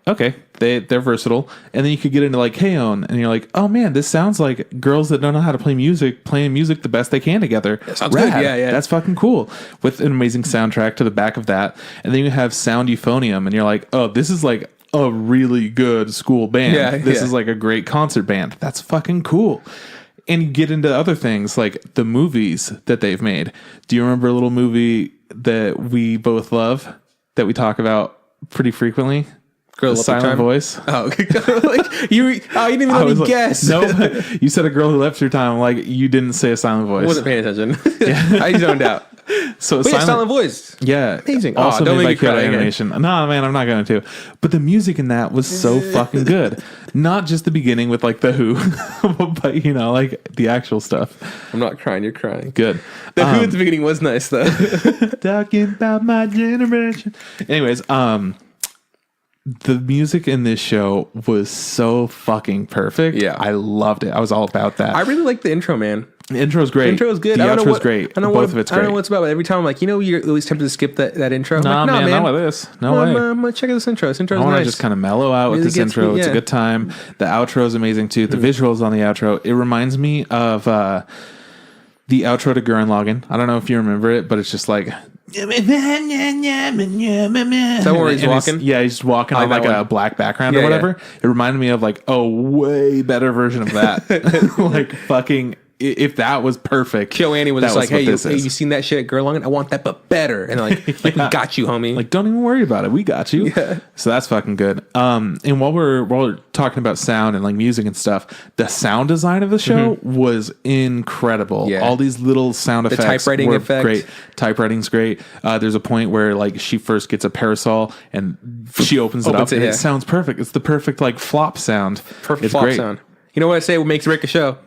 okay, they're versatile. And then you could get into like K-On! And you're like, oh man, this sounds like girls that don't know how to play music playing music the best they can together. That sounds good. Yeah. That's fucking cool. With an amazing soundtrack to the back of that. And then you have Sound Euphonium, and you're like, oh, this is like a really good school band. This is like a great concert band. That's fucking cool. And you get into other things like the movies that they've made. Do you remember a little movie that we both love that we talk about pretty frequently? Girl, Silent Voice. Oh, like you didn't even let me guess. No, you said a girl who left her time. Like you didn't say a Silent Voice. I wasn't paying attention. I zoned out. So Silent Voice. Yeah. Amazing. Also don't made by make me cry Kyoto again. Animation. No, man, I'm not going to. But the music in that was so fucking good. Not just the beginning with like the Who, but like the actual stuff. I'm not crying. You're crying. Good. The Who at the beginning was nice though. Talking about my generation. Anyways, the music in this show was so fucking perfect. Yeah. I loved it. I was all about that. I really like the intro, man. The intro's great. The intro is good. The outro's great. Both of it's great. I don't know what it's about, but every time I'm like, you're always tempted to skip that intro. I'm Nah, like, man, not with this. No way. I'm gonna check out this intro. This intro's I want nice. to just kind of mellow out with Really this gets intro. me, It's a yeah. good time. The outro is amazing too. The visuals on the outro. It reminds me of the outro to Gurren Lagann. I don't know if you remember it, but it's just like. Is that where he's walking? Yeah, he's walking on like a black background or whatever. Yeah. It reminded me of like a way better version of that. Like fucking. If that was perfect, KyoAni was just like, hey, you you seen that shit at Girl Lagann? I want that, but better. And like we got you, homie. Like, don't even worry about it. We got you. Yeah. So that's fucking good. And while we're talking about sound and like music and stuff, the sound design of the show was incredible. Yeah. All these little sound effects, typewriting were effect. great. Typewriting's great. There's a point where like she first gets a parasol and she opens it up and it sounds perfect. It's the perfect like flop sound. Perfect flop sound. You know what I say? What makes break a show?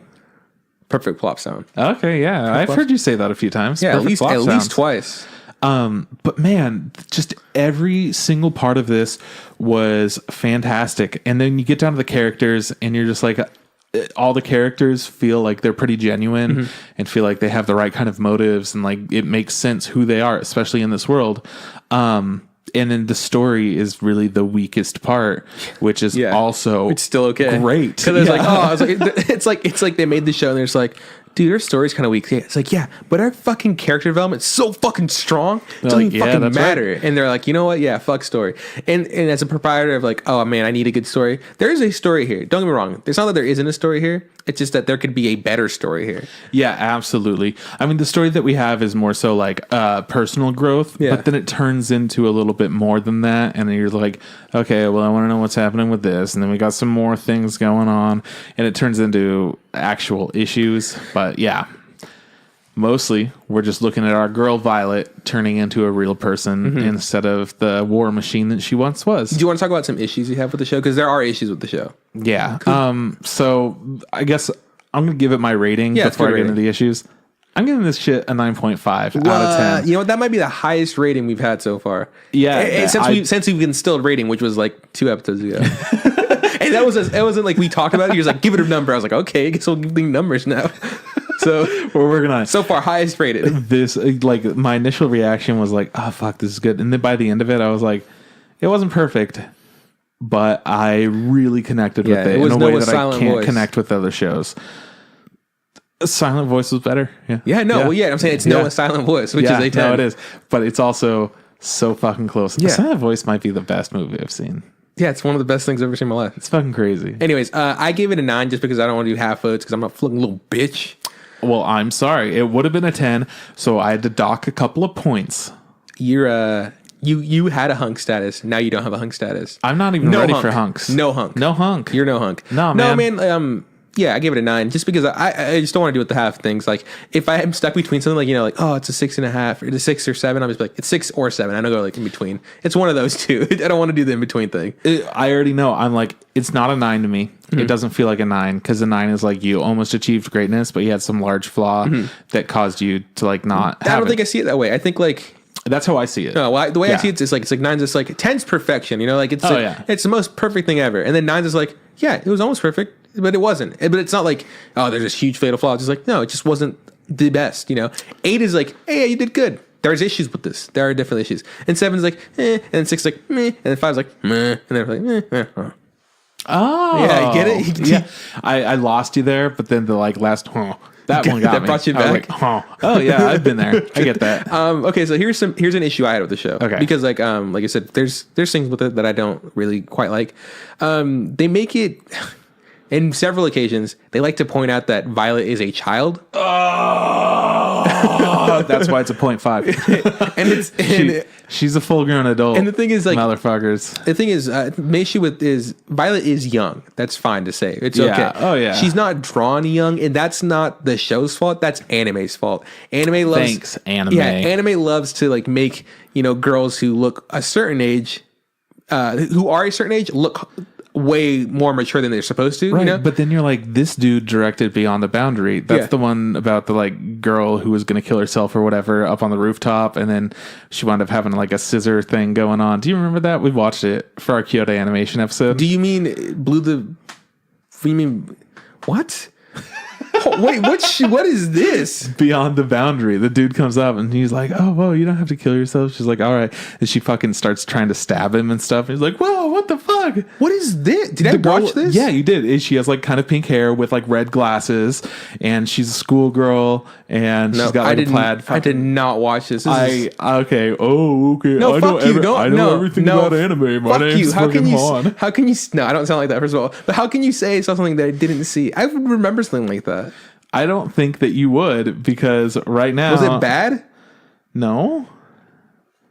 Perfect plop sound. Okay, yeah. I've heard you say that a few times. Yeah, Perfect at sounds. least twice. But man, just every single part of this was fantastic. And then you get down to the characters and you're just like, all the characters feel like they're pretty genuine and feel like they have the right kind of motives and like it makes sense who they are, especially in this world. And then the story is really the weakest part, which is also it's still okay. Great. Because it's like, it's like they made the show and they're just like, dude, our story's kind of weak. Yeah, it's like, yeah, but our fucking character development's so fucking strong. It doesn't even fucking matter. Right. And they're like, you know what? Yeah, fuck story. And as a proprietor of like, oh man, I need a good story. There is a story here. Don't get me wrong. It's not that there isn't a story here. It's just that there could be a better story here. Yeah, absolutely. I mean, the story that we have is more so like personal growth, but then it turns into a little bit more than that. And then you're like, okay, well, I want to know what's happening with this. And then we got some more things going on, and it turns into actual issues. But yeah, mostly we're just looking at our girl Violet turning into a real person instead of the war machine that she once was. Do you want to talk about some issues you have with the show? Because there are issues with the show. Yeah. So I guess I'm going to give it my rating before I get into the issues. I'm giving this shit a 9.5 out of 10. You know what? That might be the highest rating we've had so far. Yeah. Since we've instilled rating, which was like 2 episodes ago. And it wasn't like we talked about it. He was like, give it a number. I was like, okay, I guess we'll give the numbers now. So we're working on it. So far, highest rated. This, like, my initial reaction was like, oh, fuck, this is good. And then by the end of it, I was like, it wasn't perfect, but I really connected with it in a way that I can't connect with other shows. A silent voice was better. Yeah. Yeah, no. Yeah. Well, yeah, I'm saying it's Noah's silent voice, which is a 10. No, it is. But it's also so fucking close. Yeah. Silent voice might be the best movie I've seen. Yeah, it's one of the best things I've ever seen in my life. It's fucking crazy. Anyways, I gave it a 9 just because I don't want to do half votes because I'm a fucking little bitch. Well, I'm sorry. It would have been a 10, so I had to dock a couple of points. You're you had a hunk status. Now you don't have a hunk status. I'm not even ready for hunks. No hunk. No hunk. You're no hunk. No, man. Yeah, I gave it a 9 just because I just don't want to do with the half things. Like if I am stuck between something like, you know, like, oh, it's a 6.5 or it's a 6 or 7, I'm just like, it's 6 or 7. I don't go like in between. It's one of those two. I don't want to do the in between thing. I already know. I'm like, it's not a 9 to me. It doesn't feel like a 9 because a 9 is like you almost achieved greatness, but you had some large flaw that caused you to like not. I don't think I see it that way. I think like. That's how I see it. No, well, the way I see it is like 9's just like 10's perfection. You know, like it's it's the most perfect thing ever, and then 9's is like, yeah, it was almost perfect, but it wasn't. But it's not like, oh, there's this huge fatal flaw. It's just like, no, it just wasn't the best. You know, 8 is like, hey, you did good. There's issues with this. There are definitely issues. And 7's like, and then 6 is like, meh, and then 5's like, meh, and then like, meh. Oh, yeah, you get it. Yeah, I lost you there, but then the like last. That one got that me. brought you back. Like, oh yeah, I've been there. I get that. Okay, so here's an issue I had with the show. Okay, because like I said, there's things with it that I don't really quite like. They make it in several occasions. They like to point out that Violet is a child. That's why it's a 0.5. And she's a full grown adult. And the thing is, like, motherfuckers. The thing is, my issue with is Violet is young. That's fine to say. It's okay. Oh yeah. She's not drawn young, and that's not the show's fault. That's anime's fault. Anime loves. Thanks, anime. Yeah, anime loves to like make girls who look a certain age, who are a certain age, look way more mature than they're supposed to, right? But then you're like, this dude directed Beyond the Boundary. That's the one about the like girl who was going to kill herself or whatever up on the rooftop, and then she wound up having like a scissor thing going on. Do you remember that? We watched it for our Kyoto animation episode. Do you mean what? Wait, what is this? Beyond the Boundary. The dude comes up and he's like, oh, whoa, you don't have to kill yourself. She's like, all right. And she fucking starts trying to stab him and stuff. And he's like, whoa, what the fuck? What is this? Did I watch this? Yeah, you did. And she has like kind of pink hair with like red glasses, and she's a schoolgirl, and she's got like a plaid. I did not watch this. Okay. Oh, okay. No, fuck you. I know everything about anime. My name's fucking Juan. How can you? No, I don't sound like that, first of all. But how can you say something that I didn't see? I would remember something like that. I don't think that you would, because right now... Was it bad? No.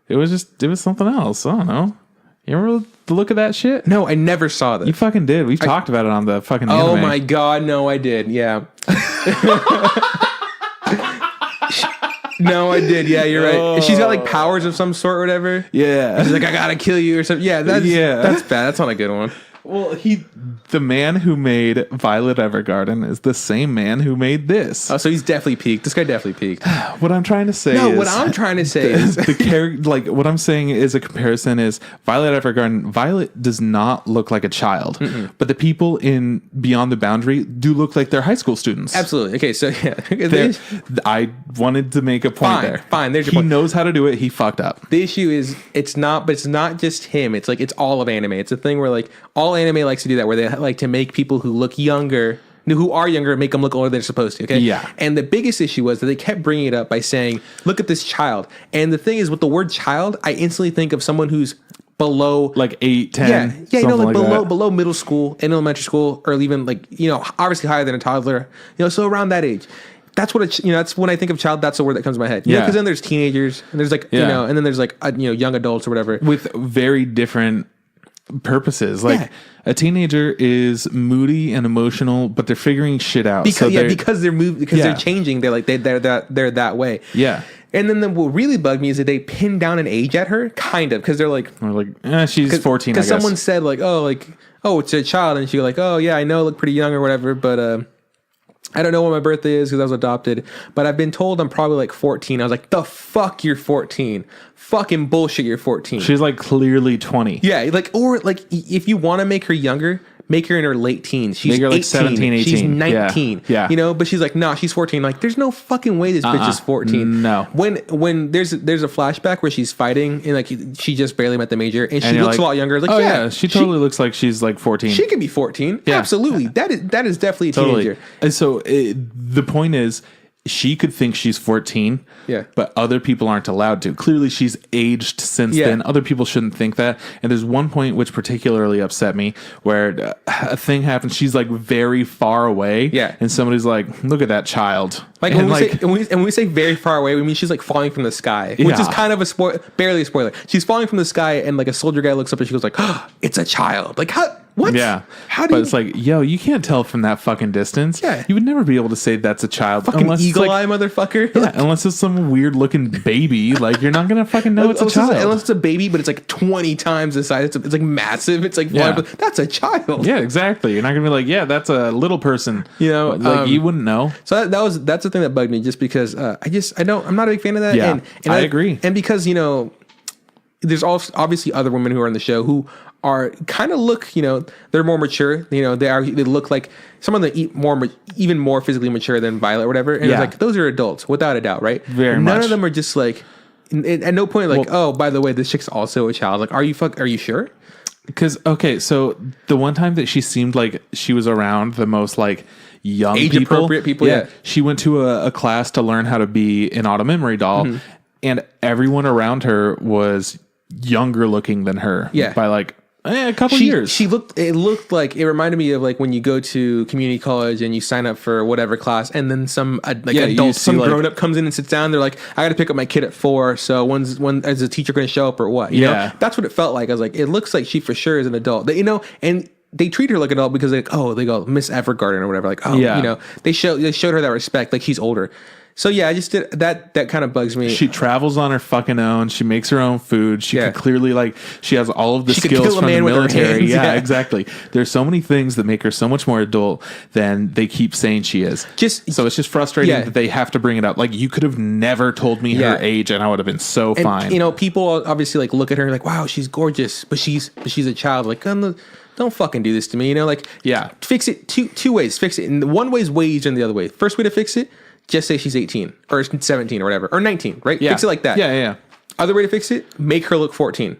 It was something else. I don't know. You remember the look of that shit? No, I never saw that. You fucking did. We've talked about it on the fucking anime. Oh my god, no, I did. Yeah. No, I did. Yeah, you're right. She's got like powers of some sort or whatever. Yeah. She's like, I gotta kill you or something. Yeah, that's bad. That's not a good one. Well, the man who made Violet Evergarden is the same man who made this. Oh, so he's definitely peaked. This guy definitely peaked. What I'm trying to say is the character. Like what I'm saying is a comparison is Violet Evergarden. Violet does not look like a child, but the people in Beyond the Boundary do look like they're high school students. Absolutely. Okay, so yeah, I wanted to make a point there. Fine. There's your he point. knows how to do it. He fucked up. The issue is it's not just him. It's like it's all of anime. It's a thing where like all anime likes to do that, where they like to make people who look younger who are younger, make them look older than they're supposed to. Okay. Yeah. And the biggest issue was that they kept bringing it up by saying, "Look at this child." And the thing is, with the word "child," I instantly think of someone who's below like 8, 10. Yeah, like that. below middle school and elementary school, or even like obviously higher than a toddler. So around that age. That's what that's when I think of child. That's the word that comes to my head. Because then there's teenagers and there's like and then there's like young adults or whatever with very different purposes. Like a teenager is moody and emotional, but they're figuring shit out because they're moved because they're changing. They're like they're that way. Yeah. And then what really bugged me is that they pinned down an age at her, kind of, because they're like, she's 14. Because someone said like, oh, it's a child, and she like, oh yeah, I know, I look pretty young or whatever, but I don't know what my birthday is because I was adopted, but I've been told I'm probably like 14. I was like, the fuck, you're 14. Fucking bullshit, you're 14. She's like clearly 20. Yeah, or if you want to make her younger, make her in her late teens. She's 18. Like 17, 18. She's 19. Yeah. But she's like, nah, she's 14. Like, there's no fucking way this bitch is 14. No. When there's a flashback where she's fighting and like she just barely met the major and she looks a lot younger. Like, she totally looks like she's like 14. She could be 14. Yeah. Absolutely. That is definitely a teenager. And so the point is, she could think she's 14, but other people aren't allowed to. Clearly, she's aged since then. Other people shouldn't think that. And there's one point which particularly upset me where a thing happens. She's like very far away, and somebody's like, "Look at that child." Like when we say very far away, we mean she's like falling from the sky, which is kind of barely a spoiler. She's falling from the sky, and like a soldier guy looks up and she goes like, "Oh, it's a child." Like how? What? Yeah. But it's like, yo, you can't tell from that fucking distance. Yeah. You would never be able to say that's a child. Fucking eagle eye, motherfucker. Yeah, unless it's some weird looking baby. Like, you're not going to fucking know it's a child. Unless it's a baby, but it's like 20 times the size. It's like massive. It's like, that's a child. Yeah, exactly. You're not going to be like, yeah, that's a little person. Like, you wouldn't know. So that's the thing that bugged me, just because I'm not a big fan of that. Yeah, and I agree. And because, there's also obviously other women who are on the show who are kind of look, they're more mature. They look like some of them even more physically mature than Violet or whatever. And it's like, those are adults without a doubt, right? Very much. None of them are just like, at no point like, oh, by the way, this chick's also a child. Like, are you sure? Because, okay, so the one time that she seemed like she was around the most like young age-appropriate people, she went to a class to learn how to be an auto memory doll, and everyone around her was younger looking than her by like a couple years. It looked like, it reminded me of like when you go to community college and you sign up for whatever class, and then some adult, some grown up comes in and sits down. They're like, I got to pick up my kid at 4. So when's the teacher going to show up or what? You know? That's what it felt like. I was like, it looks like she for sure is an adult. And they treat her like an adult because they go Miss Evergarden or whatever. Like, they showed her that respect. Like, she's older. So yeah, I just did that. That kind of bugs me. She travels on her fucking own. She makes her own food. She could clearly she has all of the skills from the military. Yeah, exactly. There's so many things that make her so much more adult than they keep saying she is. So it's just frustrating that they have to bring it up. Like, you could have never told me her age, and I would have been so fine. People obviously like look at her and like, wow, she's gorgeous, but she's a child. Like, don't fucking do this to me. Fix it two ways. Fix it. And one way is way easier than the other way. First way to fix it, just say she's 18 or 17 or whatever, or 19, right? Yeah. Fix it like that. Yeah. Other way to fix it, make her look 14.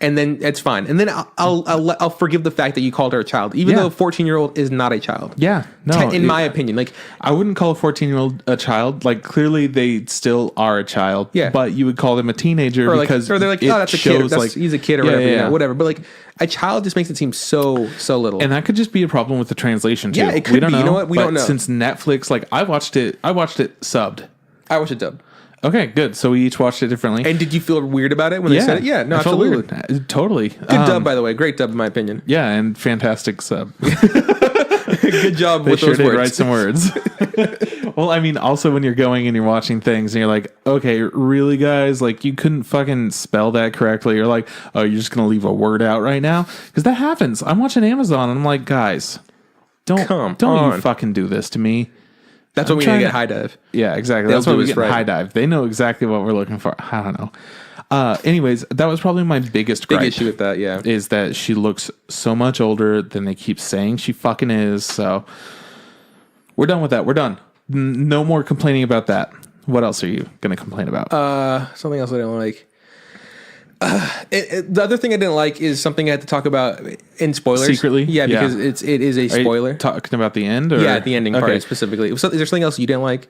And then it's fine. And then I'll forgive the fact that you called her a child, even though a 14-year-old is not a child. Yeah. No. In my opinion. Like, I wouldn't call a 14-year-old a child. Like, clearly they still are a child. Yeah. But you would call them a teenager because they're like, oh, that's a kid. He's a kid or whatever. Whatever. But like, a child just makes it seem so little. And that could just be a problem with the translation too. Yeah, it could be. Know. You know what? We don't know. Since Netflix, like, I watched it subbed. I watched it dubbed. Okay, good. So we each watched it differently. And did you feel weird about it when they said it? Yeah, no, absolutely. Totally. Good dub, by the way. Great dub, in my opinion. Yeah, and fantastic sub. Good job with those words. Write some words. Well, I mean, also when you're going and you're watching things and you're like, okay, really, guys? Like, you couldn't fucking spell that correctly. You're like, oh, you're just going to leave a word out right now? Because that happens. I'm watching Amazon and I'm like, guys, don't you fucking do this to me. That's when we need to get High Dive. Yeah, exactly. That's when we get High Dive. They know exactly what we're looking for. I don't know. Anyways, that was probably my biggest gripe. Big issue with that, yeah. Is that she looks so much older than they keep saying she fucking is. So we're done with that. We're done. No more complaining about that. What else are you going to complain about? Something else I don't like. The other thing I didn't like is something I had to talk about in spoilers. Secretly? Yeah, because it is a spoiler. Talking about the end? Or? Yeah, the ending part specifically. Is there something else you didn't like?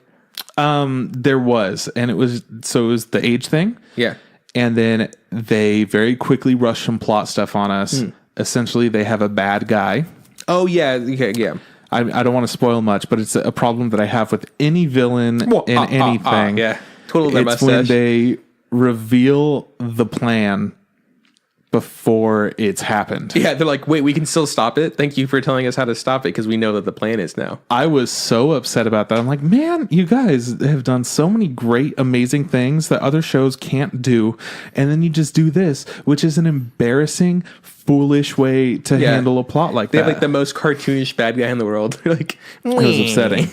There was, and it was the age thing. Yeah. And then they very quickly rush some plot stuff on us. Essentially, they have a bad guy. Oh, yeah. Okay, yeah. I don't want to spoil much, but it's a problem that I have with any villain in anything. Yeah. Totally their it's mustache. when they reveal the plan before it's happened. Yeah, they're like, wait, we can still stop it? Thank you for telling us how to stop it, because we know that the plan is now. I was so upset about that. I'm like, man, you guys have done so many great, amazing things that other shows can't do. And then you just do this, which is an embarrassing, foolish way to handle a plot like they that. They have like the most cartoonish bad guy in the world. Like, it was upsetting.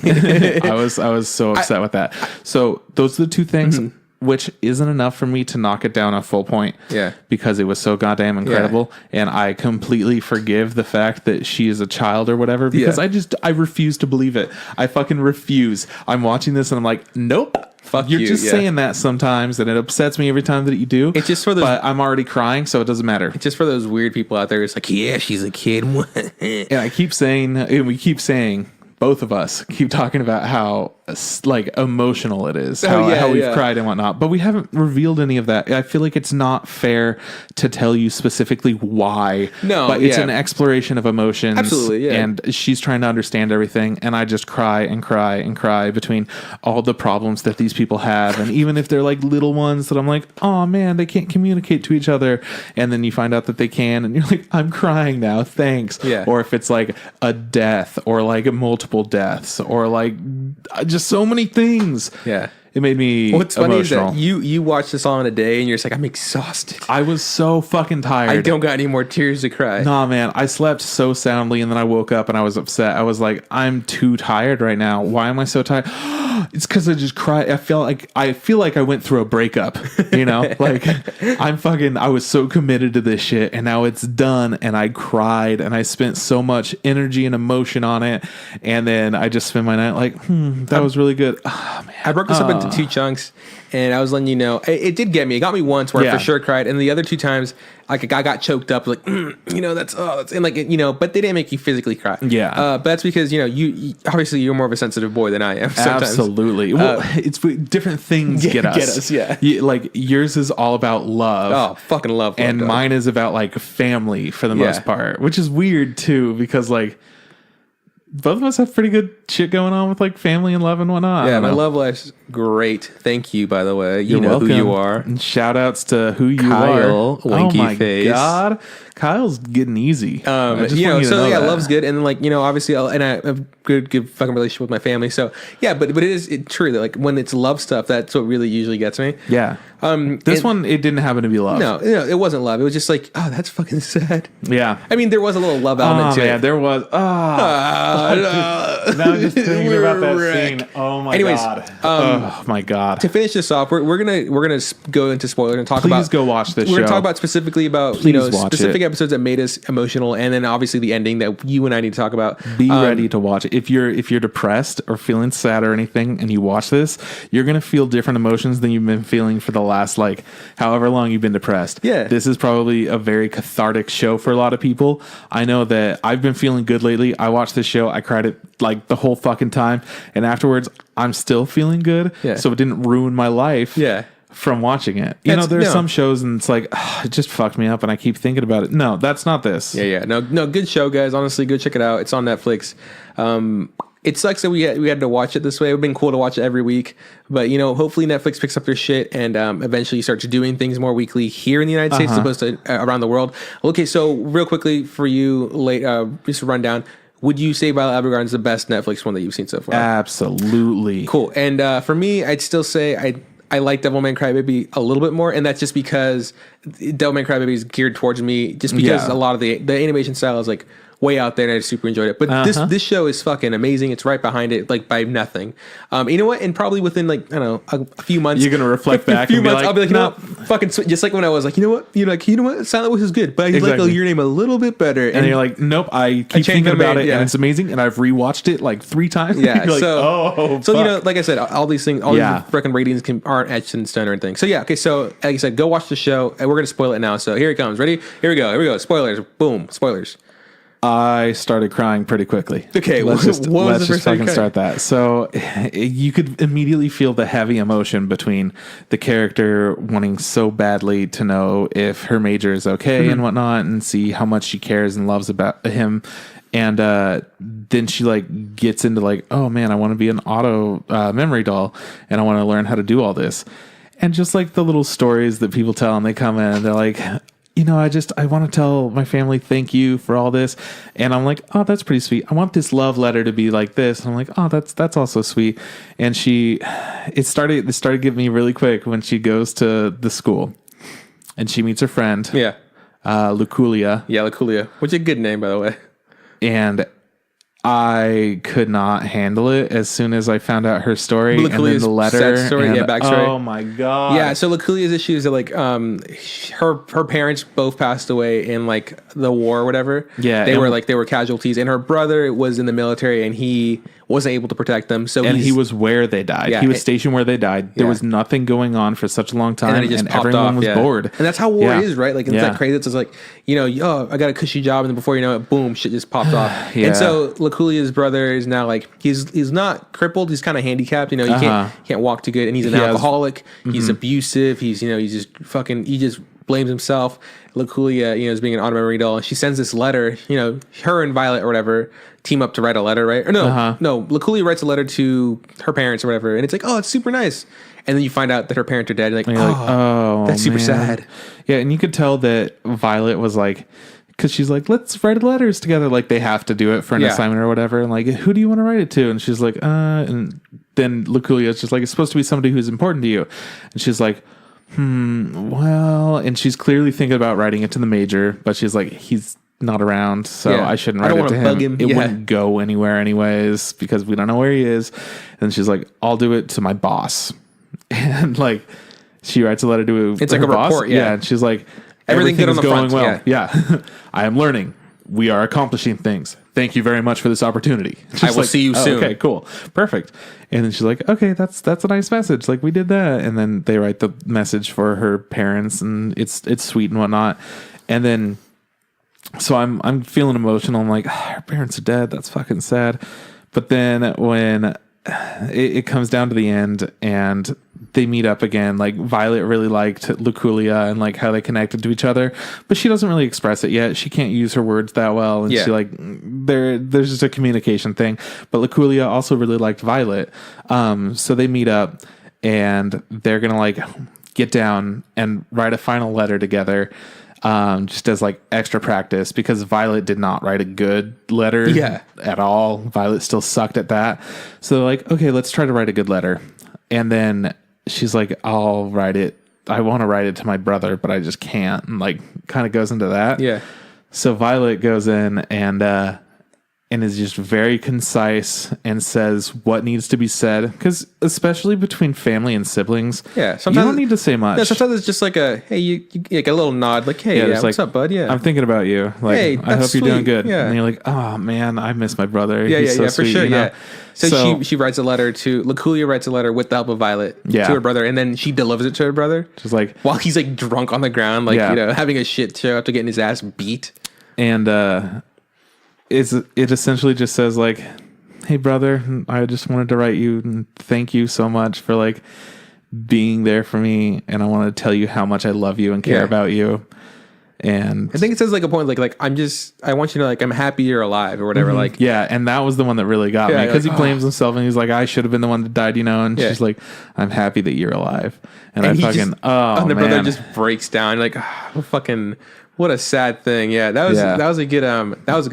I was so upset with that. So those are the two things. Which isn't enough for me to knock it down a full point. Yeah. Because it was so goddamn incredible. Yeah. And I completely forgive the fact that she is a child or whatever. Because I refuse to believe it. I fucking refuse. I'm watching this and I'm like, nope. Fuck You're you, just saying that sometimes, and it upsets me every time that you do. It's just for those, but I'm already crying, so it doesn't matter. It's just for those weird people out there. It's like, yeah, she's a kid. And I keep saying, and we keep saying, both of us keep talking about how like emotional it is, how we've cried and whatnot, but we haven't revealed any of that. I feel like it's not fair to tell you specifically why. No, but it's an exploration of emotions. Absolutely, yeah. And she's trying to understand everything, and I just cry and cry and cry between all the problems that these people have, and even if they're like little ones that I'm like, oh man, they can't communicate to each other, and then you find out that they can, and you're like, I'm crying now, thanks. Yeah. Or if it's like a death or like multiple deaths or like just so many things. Yeah. It made me What's emotional. funny is that you watched this all in a day and you're just like, I'm exhausted. I was so fucking tired. I don't got any more tears to cry. Nah, man. I slept so soundly and then I woke up and I was upset. I was like, I'm too tired right now. Why am I so tired? It's because I just cried. I feel like I went through a breakup, you know? Like I was so committed to this shit and now it's done and I cried and I spent so much energy and emotion on it. And then I just spent my night like, that was really good. Oh, man. I broke this up into two chunks, and I was letting you know it did get me. It got me once where I for sure cried, and the other two times, like I got choked up, like that's and like but they didn't make you physically cry. Yeah, but that's because you obviously you're more of a sensitive boy than I am. Sometimes. Absolutely. Well, it's different things get us. Yeah. Like yours is all about love. Oh, fucking love. And mine is about like family for the most part, which is weird too because like. Both of us have pretty good shit going on with like family and love and whatnot. Yeah, my love life's great. Thank you, by the way. You know welcome. who you are. And shout outs to who you Kyle, are. winky oh my face. God. Kyle's getting easy. Love's good. And then like, obviously and I have a good fucking relationship with my family. So yeah, but it is true that like when it's love stuff, that's what really usually gets me. Yeah. This one, it didn't happen to be love. No, it wasn't love. It was just like, oh, that's fucking sad. Yeah. I mean, there was a little love element to it. There was. Now I'm just thinking about that scene. Oh my God. Oh my God. To finish this off, we're gonna go into spoilers and talk Please go watch this show. We're gonna talk about specifically about specific episodes that made us emotional, and then obviously the ending that you and I need to talk about. Be ready to watch it. If you're depressed or feeling sad or anything, and you watch this, you're gonna feel different emotions than you've been feeling for the last like however long you've been depressed. Yeah. This is probably a very cathartic show for a lot of people. I know that I've been feeling good lately. I watched this show. I cried it like the whole fucking time, and afterwards I'm still feeling good. Yeah. So it didn't ruin my life. Yeah. From watching it. There's some shows and it's like, it just fucked me up and I keep thinking about it. No, that's not this. Yeah. No, good show, guys. Honestly, go check it out. It's on Netflix. It sucks that we had to watch it this way. It would have been cool to watch it every week. But, hopefully Netflix picks up their shit and eventually starts doing things more weekly here in the United States as opposed to around the world. Okay, so real quickly for you, just a rundown. Would you say Violet Evergarden is the best Netflix one that you've seen so far? Absolutely. Cool. And for me, I'd still say I like Devilman Crybaby a little bit more, and that's just because Devilman Crybaby is geared towards me, just because a lot of the animation style is like way out there, and I just super enjoyed it. But this show is fucking amazing. It's right behind it, like by nothing. You know what? And probably within like, I don't know, a few months, you're gonna reflect back. And I'll be like, you know what? Fucking just like when I was like, you know what? You're like, you know what? Silent Voice is good, but I like Your Name a little bit better. And you're like, nope. I keep thinking about it, and it's amazing. And I've rewatched it like 3 times. Yeah. You're so you know, like I said, all these things, all these freaking ratings aren't etched in stone or anything. So yeah, okay. So like I said, go watch the show, and we're gonna spoil it now. So here it comes. Ready? Here we go. Spoilers. Boom. Spoilers. I started crying pretty quickly. Okay, let's just fucking start that. So you could immediately feel the heavy emotion between the character wanting so badly to know if her major is okay and whatnot, and see how much she cares and loves about him. And then she like gets into like, oh man, I want to be an auto memory doll, and I want to learn how to do all this. And just like the little stories that people tell, and they come in and they're like, you know, I want to tell my family thank you for all this. And I'm like, oh, that's pretty sweet. I want this love letter to be like this. And I'm like, oh, that's also sweet. And it started getting me really quick when she goes to the school and she meets her friend. Yeah. Luculia. Yeah, Luculia. Which is a good name, by the way. And I could not handle it as soon as I found out her story and then the letter. Backstory. Oh my god! Yeah, so Luculia's issues are like, her parents both passed away in like the war or whatever. Yeah, they were casualties, and her brother was in the military, and he wasn't able to protect them. So he was where they died. Yeah, he was stationed where they died. There was nothing going on for such a long time, and then it just popped everyone off, was bored. And that's how war is, right? Like it's that crazy. It's just like, you know, I got a cushy job, and then before you know it, boom, shit just popped off. And so Luculia's brother is now like he's not crippled. He's kind of handicapped. You know, he can't walk too good, and he's an alcoholic. He's abusive. He's just fucking. He just blames himself. Luculia, you know, is being an honorary doll, and she sends this letter. You know, her and Violet or whatever team up to write a letter, right? Or no, Luculia writes a letter to her parents or whatever, and it's like, oh, it's super nice. And then you find out that her parents are dead. You're like, oh, that's super sad. Yeah, and you could tell that Violet was like, because she's like, let's write letters together. Like they have to do it for an assignment or whatever. And like, who do you want to write it to? And she's like, and then Luculia is just like, it's supposed to be somebody who's important to you. And she's like, well, and she's clearly thinking about writing it to the major, but she's like, he's not around, so I shouldn't write it to him. It wouldn't go anywhere anyways because we don't know where he is. And she's like, I'll do it to my boss. And like, she writes a letter to it's like a boss. report, and she's like, everything is going well. Yeah. I am learning. We are accomplishing things. Thank you very much for this opportunity. I will see you soon. Okay, cool. Perfect. And then she's like, okay, that's a nice message. Like we did that. And then they write the message for her parents, and it's sweet and whatnot. And then so I'm feeling emotional. I'm like, her parents are dead. That's fucking sad. But then when it comes down to the end and they meet up again, like Violet really liked Luculia and like how they connected to each other, but she doesn't really express it yet. She can't use her words that well, and she like there's just a communication thing. But Luculia also really liked Violet, so they meet up and they're gonna like get down and write a final letter together. Just as like extra practice, because Violet did not write a good letter at all. Violet still sucked at that. So they're like, okay, let's try to write a good letter. And then she's like, I'll write it. I want to write it to my brother, but I just can't. And like kind of goes into that. Yeah. So Violet goes in and is just very concise and says what needs to be said. Because especially between family and siblings, sometimes you don't need to say much. Yeah, sometimes it's just like a, hey, you get a little nod, like, hey, what's up, bud? Yeah, I'm thinking about you. Like, hey, I hope you're doing good. Yeah. And you're like, oh man, I miss my brother. He's so sweet, for sure. You know? Yeah. So she writes a letter to Luculia, writes a letter with the help of Violet to her brother, and then she delivers it to her brother. Just like while he's like drunk on the ground, like you know, having a shit show after getting his ass beat. And it essentially just says like, hey brother, I just wanted to write you and thank you so much for like being there for me, and I want to tell you how much I love you and care about you. And I think it says like a point like I want you to like, I'm happy you're alive or whatever. Like and that was the one that really got me, because he blames himself and he's like, I should have been the one that died, you know. And she's like, I'm happy that you're alive. And I fucking and the brother just breaks down like, fucking What a sad thing. Yeah, that was a good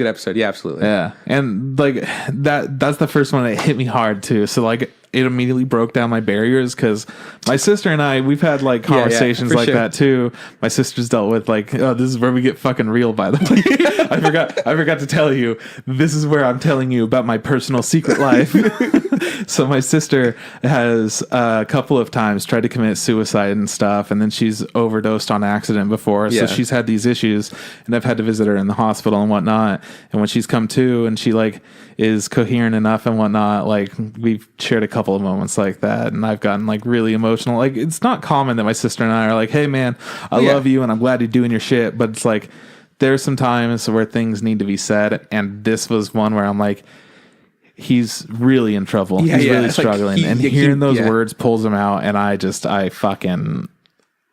episode. Yeah, absolutely. Yeah, and like that's the first one that hit me hard too. So like it immediately broke down my barriers because my sister and I, we've had like conversations like that too. My sister's dealt with like, oh, this is where we get fucking real, by the way. I forgot to tell you, this is where I'm telling you about my personal secret life. So my sister has a couple of times tried to commit suicide and stuff, and then she's overdosed on accident before. So she's had these issues, and I've had to visit her in the hospital and whatnot. And when she's come to and she like is coherent enough and whatnot, like we've shared a couple of moments like that, and I've gotten like really emotional. Like it's not common that my sister and I are like, hey man, I love you and I'm glad you're doing your shit, but it's like there's some times where things need to be said, and this was one where I'm like, he's really in trouble. He's really struggling. Like hearing those words pulls him out, and I fucking,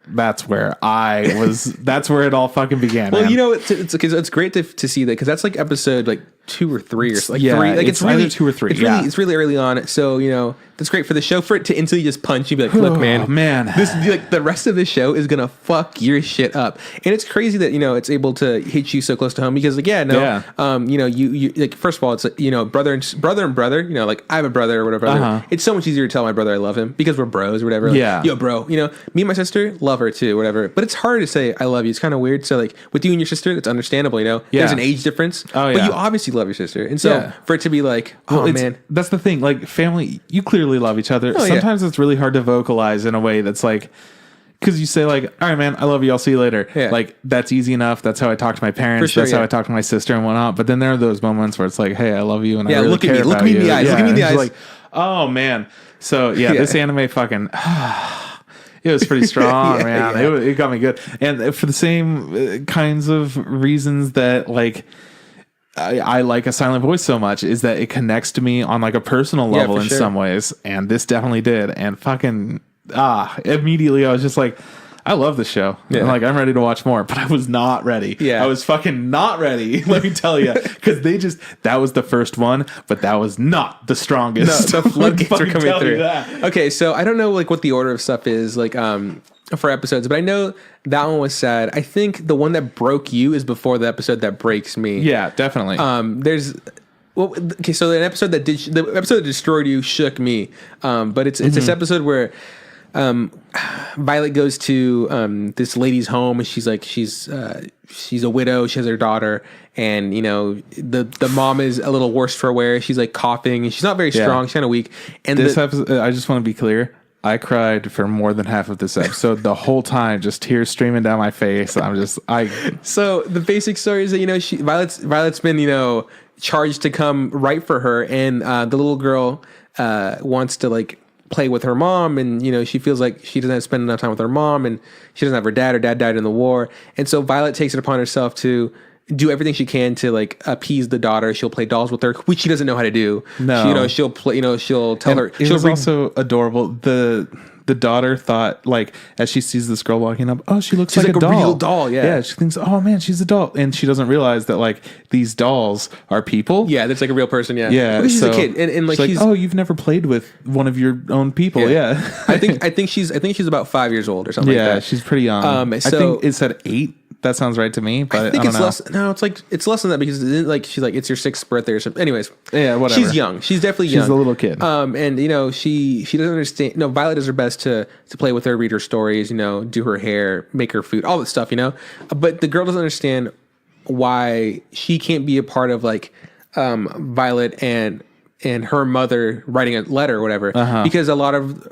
that's where that's where it all fucking began. Well, man. you know, it's great to see that, because that's like episode like 2 or 3 or like 3. Like it's really 2 or 3. It's really early on. So, you know, that's great for the show, for it to instantly just punch you, be like, look, man, this like the rest of the show is gonna fuck your shit up. And it's crazy that, you know, it's able to hit you so close to home, because like, you know, you like, first of all, it's like, you know, brother and brother, you know, like I have a brother or whatever. It's so much easier to tell my brother I love him because we're bros or whatever. Like, yo, bro, you know, me and my sister love her too, whatever. But it's hard to say I love you. It's kind of weird. So like with you and your sister, it's understandable, you know. There's an age difference. But you obviously love your sister. And so for it to be like, man, that's the thing. Like family, you clearly love each other. Sometimes it's really hard to vocalize in a way that's like, because you say like, all right, man, I love you, I'll see you later. Like that's easy enough. That's how I talk to my parents. That's how I talk to my sister and whatnot. But then there are those moments where it's like, hey, I love you, and I really care about you. Look me in the eyes. Look me in the eyes. Like, oh man. So this anime fucking. It was pretty strong, man. It got me good, and for the same kinds of reasons that like I like A Silent Voice so much, is that it connects to me on like a personal level in some ways, and this definitely did. And fucking immediately I was just like, I love the show. And like, I'm ready to watch more, but I was not ready. I was fucking not ready. Let me tell you, because that was the first one, but that was not the strongest. No, the floodgates are coming through. Okay, so I don't know like what the order of stuff is like for episodes, but I know that one was sad. I think the one that broke you is before the episode that breaks me. Yeah, definitely. There's. Well, okay, so the episode that destroyed you shook me. But it's this episode where Violet goes to this lady's home, and she's a widow. She has her daughter, and you know the mom is a little worse for wear. She's like coughing, and she's not very strong. She's kind of weak. And this episode, I just want to be clear, I cried for more than half of this episode. The whole time, just tears streaming down my face. So the basic story is that, you know, Violet's been, you know, charged to come right for her, and the little girl wants to like play with her mom, and you know, she feels like she doesn't spend enough time with her mom, and she doesn't have her dad. Her dad died in the war, and so Violet takes it upon herself to do everything she can to like appease the daughter. She'll play dolls with her, which she doesn't know how to do. No, you know, she'll play. You know, she'll tell her. It was also adorable. The daughter thought, like, as she sees this girl walking up, oh, she looks like a doll. Real doll. Yeah, she thinks, oh man, she's a doll, and she doesn't realize that like these dolls are people. Yeah, that's like a real person. Yeah, because she's a kid, and like she's like, oh, you've never played with one of your own people. Yeah. I think she's about 5 years old or something. Yeah, like that. She's pretty young. I think it said 8. That sounds right to me, but I think it's less. No, it's less than that, because like she's like, it's your 6th birthday or something. Anyways, yeah, whatever. She's young. She's definitely young. She's a little kid. And you know, she doesn't understand. No, Violet does her best to play with her, read her stories, you know, do her hair, make her food, all that stuff, you know. But the girl doesn't understand why she can't be a part of like Violet and her mother writing a letter or whatever, because a lot of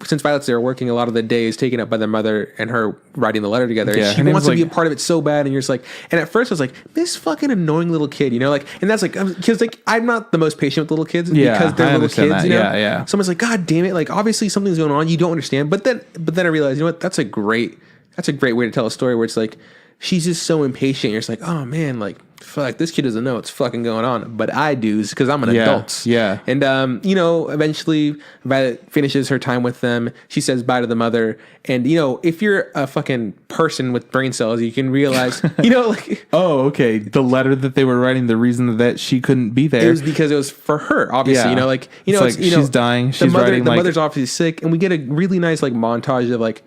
since Violet's there working, a lot of the day is taken up by their mother and her writing the letter together. Yeah, she wants to be a part of it so bad, and you're just like, and at first I was like, this fucking annoying little kid, you know, like, and that's like, because like I'm not the most patient with little kids, because they're little kids, you know. Yeah. Someone's like, God damn it, like obviously something's going on, you don't understand, but then I realized, you know what, that's a great way to tell a story where it's like she's just so impatient. You're just like, oh man, like, fuck, this kid doesn't know what's fucking going on, but I do, because I'm an adult. Yeah. And you know, eventually Violet finishes her time with them. She says bye to the mother, and you know, if you're a fucking person with brain cells, you can realize, you know, like, oh, okay, the letter that they were writing, the reason that she couldn't be there, it was because it was for her, obviously. You know, like, you know, it's like, she's dying. She's the mother's obviously sick, and we get a really nice like montage of like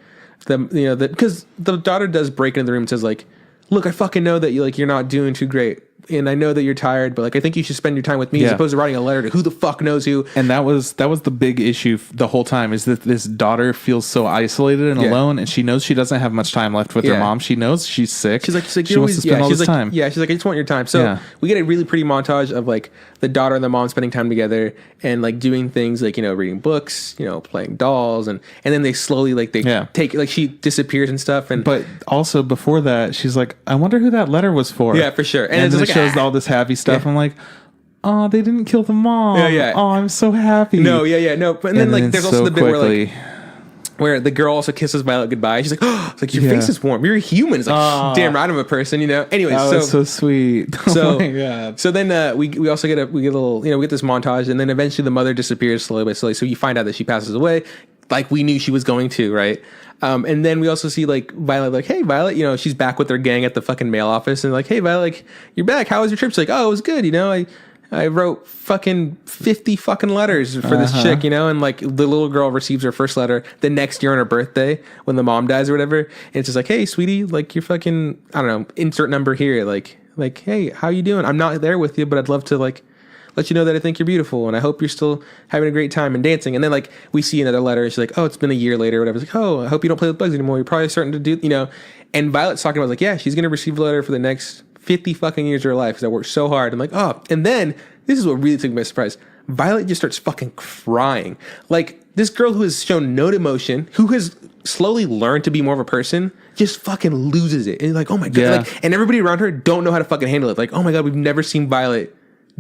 because the daughter does break into the room and says like, look, I fucking know that you're not doing too great. And I know that you're tired, but like I think you should spend your time with me as opposed to writing a letter to who the fuck knows who. And that was the big issue the whole time, is that this daughter feels so isolated and alone, and she knows she doesn't have much time left with her mom. She knows she's sick. She's like she wants to spend all this time. Yeah, she's like, I just want your time. So we get a really pretty montage of like the daughter and the mom spending time together and like doing things like, reading books, playing dolls, and then they slowly like take like she disappears and stuff. And but also before that, she's like, I wonder who that letter was for. Yeah, for sure. And it's then like, it shows all this happy stuff. I'm like, oh, they didn't kill the mom. Oh, I'm so happy. No. But then like there's also the bit where the girl also kisses Violet goodbye. She's like, oh, it's like your face is warm. You're a human. It's like, damn right, I'm a person. Anyway, that was so sweet. So, oh my God. So then we also get a little we get this montage, and then eventually the mother disappears slowly by slowly. So you find out that she passes away, like we knew she was going to, right? And then we also see like Violet, like, hey Violet, she's back with her gang at the fucking mail office, and like, hey Violet, like, you're back. How was your trip? She's like, oh, it was good. I wrote fucking 50 fucking letters for this chick, and like the little girl receives her first letter the next year on her birthday when the mom dies or whatever. And it's just like, hey sweetie, like you're fucking, I don't know, insert number here. Like, hey, how you doing? I'm not there with you, but I'd love to like let you know that I think you're beautiful and I hope you're still having a great time and dancing. And then like we see another letter and she's like, oh, it's been a year later or whatever. It's like, oh, I hope you don't play with bugs anymore. You're probably starting to do, and Violet's talking about like, yeah, she's going to receive a letter for the next 50 fucking years of her life because I worked so hard. I'm like, oh, and then this is what really took me by surprise. Violet just starts fucking crying. Like this girl who has shown no emotion, who has slowly learned to be more of a person, just fucking loses it. And like, oh my God. Yeah. Like, and everybody around her don't know how to fucking handle it. Like, oh my God, we've never seen Violet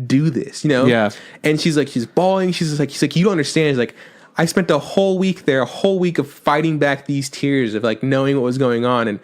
do this, Yeah. And she's bawling. She's like, you don't understand. She's like, I spent a whole week there, a whole week of fighting back these tears of like knowing what was going on.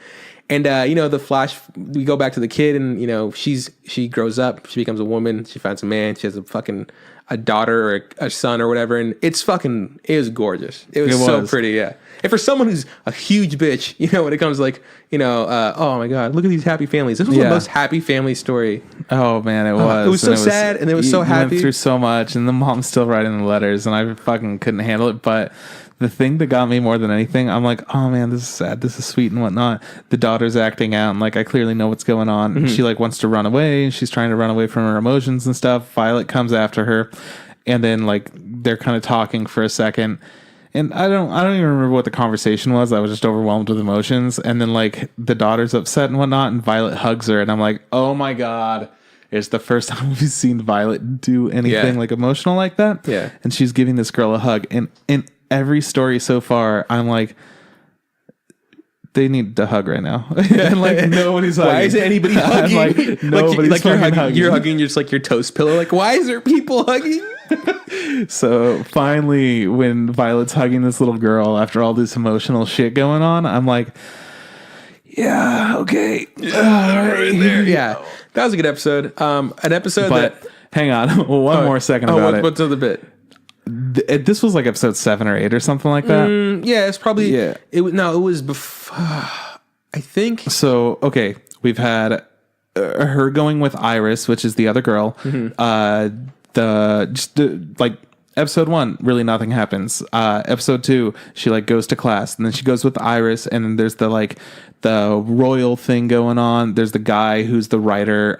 And the flash, we go back to the kid and, she grows up, she becomes a woman, she finds a man, she has a daughter or a son or whatever. And it was gorgeous. It was so pretty. Yeah. And for someone who's a huge bitch, when it comes to like, oh my God, look at these happy families. This was the most happy family story. Oh man, it was. It was so sad and it was so happy. Went through so much and the mom's still writing the letters and I fucking couldn't handle it. But the thing that got me more than anything, I'm like, oh man, this is sad. This is sweet and whatnot. The daughter's acting out and like, I clearly know what's going on. Mm-hmm. She like wants to run away and she's trying to run away from her emotions and stuff. Violet comes after her and then like they're kind of talking for a second. And I don't even remember what the conversation was. I was just overwhelmed with emotions. And then like the daughter's upset and whatnot and Violet hugs her and I'm like, oh my God. It's the first time we've seen Violet do anything like emotional like that. Yeah. And she's giving this girl a hug. And in every story so far, I'm like, they need to hug right now. And like nobody's hugging. Why isn't anybody hugging? Like nobody's like you're hugging. You're hugging just like your toast pillow. Like, why is there people hugging? So finally, when Violet's hugging this little girl after all this emotional shit going on, I'm like, yeah, okay. Right there. Yeah. That was a good episode. An episode but hang on. One more second about it. What's the bit? This was like episode 7 or 8 or something like that. Yeah, it's probably. Yeah. It was before. I think. So, okay. We've had her going with Iris, which is the other girl. Mm-hmm. Like episode 1, really nothing happens. Episode 2, she like goes to class and then she goes with Iris and then there's the royal thing going on. There's the guy who's the writer,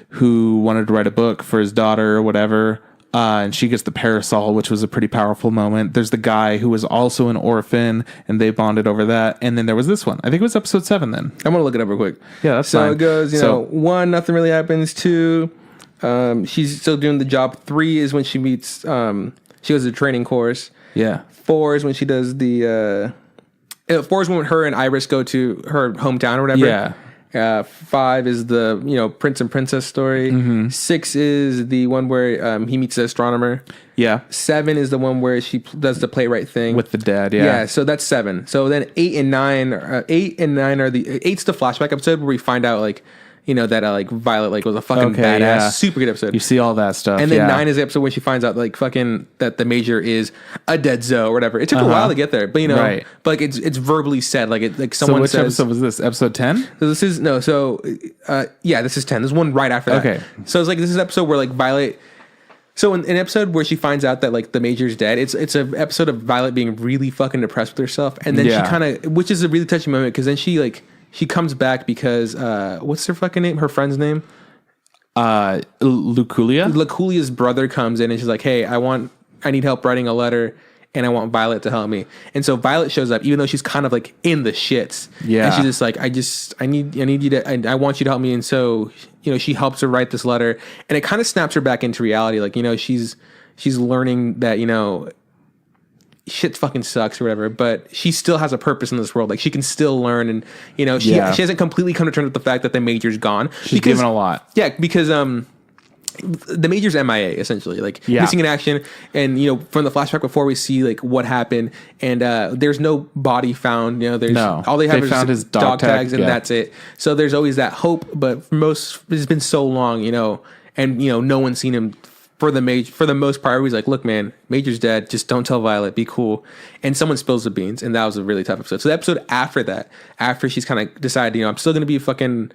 who wanted to write a book for his daughter or whatever. And she gets the parasol, which was a pretty powerful moment. There's the guy who was also an orphan, and they bonded over that. And then there was this one. I think it was episode 7 then. I'm going to look it up real quick. Yeah, that's fine. So it goes, 1, nothing really happens. 2, she's still doing the job. 3 is when she meets, she goes to the training course. Yeah. 4 is when she does the, 4 is when her and Iris go to her hometown or whatever. Yeah. 5 is the prince and princess story. Mm-hmm. 6 is the one where he meets the astronomer. Yeah. 7 is the one where she does the playwright thing with the dad. Yeah. Yeah. So that's 7. So then 8 and 9 are the 8's the flashback episode where we find out like that like Violet like was a fucking badass, yeah. super good episode. You see all that stuff. And then 9 is the episode when she finds out like fucking that the major is a dead Zoe or whatever. It took a while to get there, but right. but like it's verbally said like it like someone so which says. episode was this? Episode 10? So this is this is 10. There's one right after that. Okay. So it's like this is an episode where like Violet. So in an episode where she finds out that like the major's dead, it's an episode of Violet being really fucking depressed with herself, and then she kind of, which is a really touching moment because then she she comes back because what's her fucking name? Her friend's name? Luculia. Luculia's brother comes in and she's like, hey, I need help writing a letter and I want Violet to help me. And so Violet shows up even though she's kind of like in the shits. Yeah. And she's just like, I need you to, I want you to help me. And so, you know, she helps her write this letter and it kind of snaps her back into reality. Like, you know, she's learning that, you know, shit fucking sucks or whatever, but she still has a purpose in this world. Like she can still learn and, you know, she hasn't completely come to terms with the fact that the Major's gone. She's given a lot. Yeah, because, the Major's MIA essentially, like missing in action, and you know from the flashback before we see like what happened, and there's no body found. You know, there's all they have is found his dog tags, and that's it. So there's always that hope, but for most it's been so long, you know, and you know no one's seen him for the most part. He's like, look, man, Major's dead. Just don't tell Violet. Be cool. And someone spills the beans, and that was a really tough episode. So the episode after that, after she's kind of decided, you know, I'm still gonna be a fucking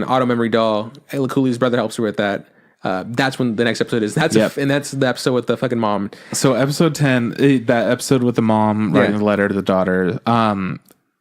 auto memory doll. Luculia's brother helps her with that. That's when the next episode is. And that's the episode with the fucking mom. So episode 10, that episode with the mom writing the letter to the daughter.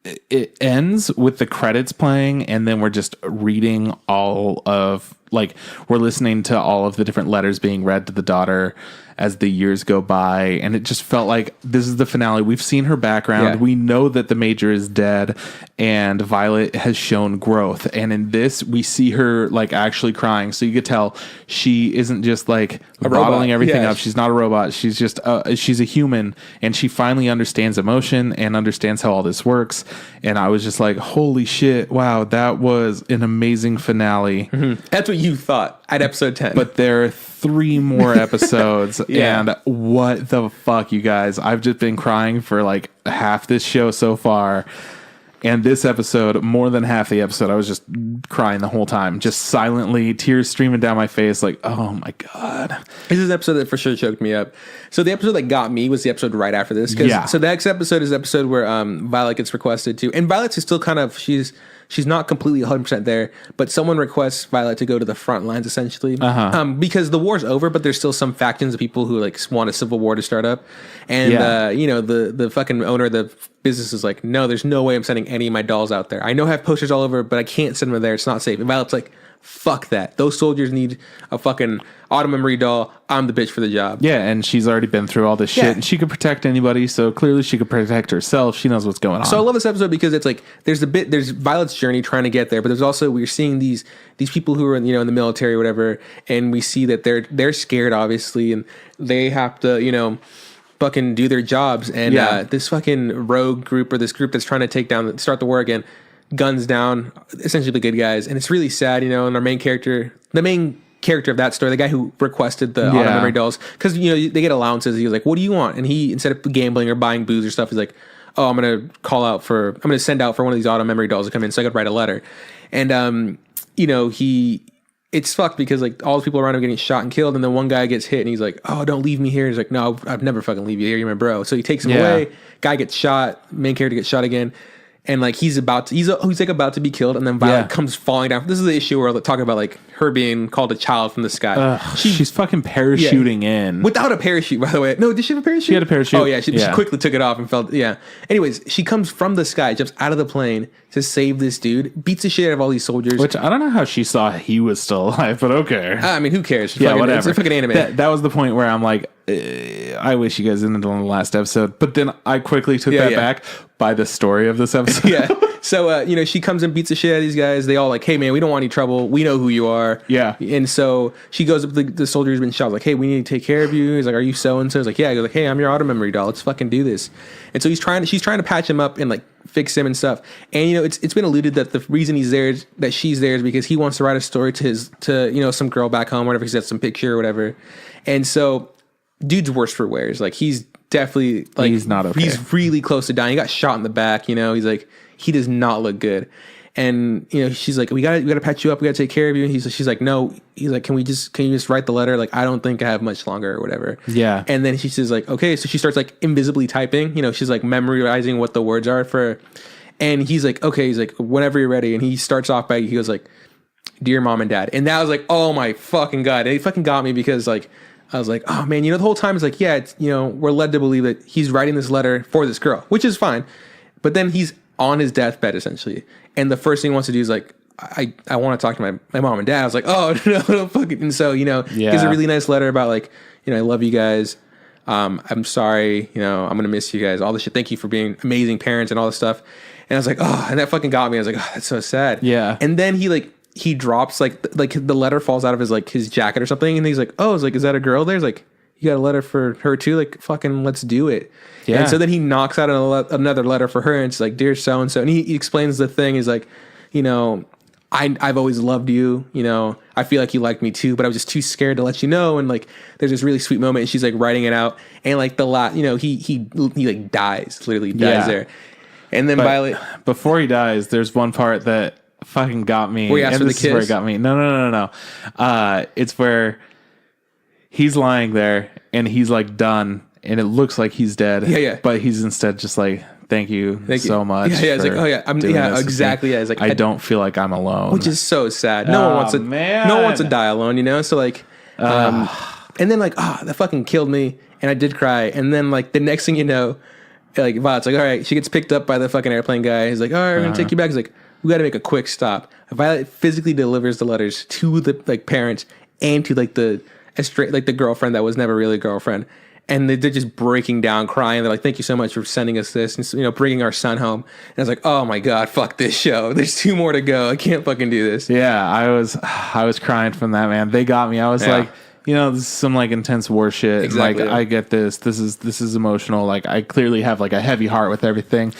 It ends with the credits playing, and then we're just reading all of we're listening to all of the different letters being read to the daughter as the years go by, and it just felt like this is the finale. We've seen her background. Yeah. We know that the Major is dead, and Violet has shown growth. And in this, we see her actually crying. So you could tell she isn't just bottling everything up. She's not a robot. She's just she's a human, and she finally understands emotion and understands how all this works. And I was just like, holy shit! Wow, that was an amazing finale. Mm-hmm. That's what you thought at episode 10. But there are 3 more episodes. And what the fuck, you guys? I've just been crying for half this show so far. And this episode, more than half the episode, I was just crying the whole time. Just silently, tears streaming down my face. Oh my God. This is an episode that for sure choked me up. So the episode that got me was the episode right after this. So the next episode is the episode where Violet gets requested to. And Violet's still kind of, she's not completely 100% there, but someone requests Violet to go to the front lines essentially, because the war's over, but there's still some factions of people who want a civil war to start up, and you know the fucking owner of the business is like, no, there's no way I'm sending any of my dolls out there. I know I have posters all over, but I can't send them there. It's not safe. And Violet's like, fuck that. Those soldiers need a fucking auto memory doll. I'm the bitch for the job. Yeah, and she's already been through all this shit, and she could protect anybody, so clearly she could protect herself. She knows what's going on. So I love this episode because it's there's Violet's journey trying to get there, but there's also, we're seeing these people who are in the military or whatever, and we see that they're scared obviously, and they have to, fucking do their jobs, and this fucking rogue group, or this group that's trying to start the war again, guns down essentially the good guys, and it's really sad, and our main character of that story, the guy who requested the auto memory dolls, because they get allowances. He was like, what do you want? And he, instead of gambling or buying booze or stuff, he's like, oh, I'm gonna send out for one of these auto memory dolls to come in so I could write a letter. And it's fucked because all the people around him are getting shot and killed, and then one guy gets hit and he's like, oh, don't leave me here. He's like, no, I'd never fucking leave you here, you're my bro. So he takes him away, guy gets shot, main character gets shot again, and he's about to be killed, and then Violet comes falling down. This is the issue where talking about her being called a child from the sky. She's fucking parachuting in without a parachute, by the way. No, did she have a parachute? She had a parachute. Oh yeah, she quickly took it off and fell. Yeah. Anyways, she comes from the sky, jumps out of the plane to save this dude, beats the shit out of all these soldiers. Which I don't know how she saw he was still alive, but okay. I mean, who cares? Whatever. It's a fucking anime. That was the point where I'm like, I wish you guys ended on the last episode, but then I quickly took that back by the story of this episode. So, she comes and beats the shit out of these guys. They all hey, man, we don't want any trouble. We know who you are. Yeah. And so she goes up to the soldier who's been shot. Like, hey, we need to take care of you. He's like, are you so-and-so? He's like, yeah. He goes like, hey, I'm your auto memory doll. Let's fucking do this. And so she's trying to patch him up and fix him and stuff. And, it's been alluded that the reason he's there, that she's there, is because he wants to write a story to some girl back home, whatever, he's got some picture or whatever. And so dude's worse for wears. He's definitely he's not okay. He's really close to dying. He got shot in the back, he's like, he does not look good. And she's like, we gotta patch you up, we gotta take care of you. And she's like, no. He's like, can you just write the letter? I don't think I have much longer or whatever. Yeah. And then she's just like, okay. So she starts invisibly typing, she's memorizing what the words are for. And he's like, okay. He's like, whenever you're ready. And he starts off by, he goes like, dear mom and dad. And that was like, oh my fucking God. And it fucking got me because I was like, oh man, the whole time it's we're led to believe that he's writing this letter for this girl, which is fine. But then he's on his deathbed essentially, and the first thing he wants to do is like, I want to talk to my mom and dad. I was like, oh no, don't fucking. And so gives a really nice letter about like, I love you guys. I'm sorry, I'm gonna miss you guys. All this shit. Thank you for being amazing parents and all this stuff. And I was like, oh, and that fucking got me. I was like, oh, that's so sad. Yeah. And then he drops like the letter falls out of his jacket or something, and he's like, oh, it's like, is that a girl there? He's like, you got a letter for her too? Like, fucking let's do it. Yeah. And so then he knocks out another letter for her, and it's like, dear so and so, and he explains the thing. He's like, I've always loved you. I feel like you liked me too, but I was just too scared to let you know. And like, there's this really sweet moment, and she's like writing it out, and like he like dies, literally dies there. And then Violet, before he dies, there's one part that fucking got me. Where he asked for the kiss? Is where it got me. No. It's where he's lying there and he's like done, and it looks like he's dead. Yeah. But he's instead just like, thank you so much. Yeah. It's like, oh yeah, exactly. Yeah. It's like, I don't feel like I'm alone, which is so sad. No one wants to die alone. So like, and then like, that fucking killed me, and I did cry. And then like the next thing you know, like Violet's like, all right, she gets picked up by the fucking airplane guy. He's like, all right, we're gonna take you back. He's like, we got to make a quick stop. Violet physically delivers the letters to the like parents and to like the girlfriend that was never really a girlfriend. And they're just breaking down, crying. They're like, thank you so much for sending us this, and bringing our son home. And I was like, oh my God, fuck this show. There's 2 more to go. I can't fucking do this. Yeah, I was crying from that, man. They got me. I was like, this is some like intense war shit. Exactly. Like, I get this. This is emotional. Like, I clearly have like a heavy heart with everything.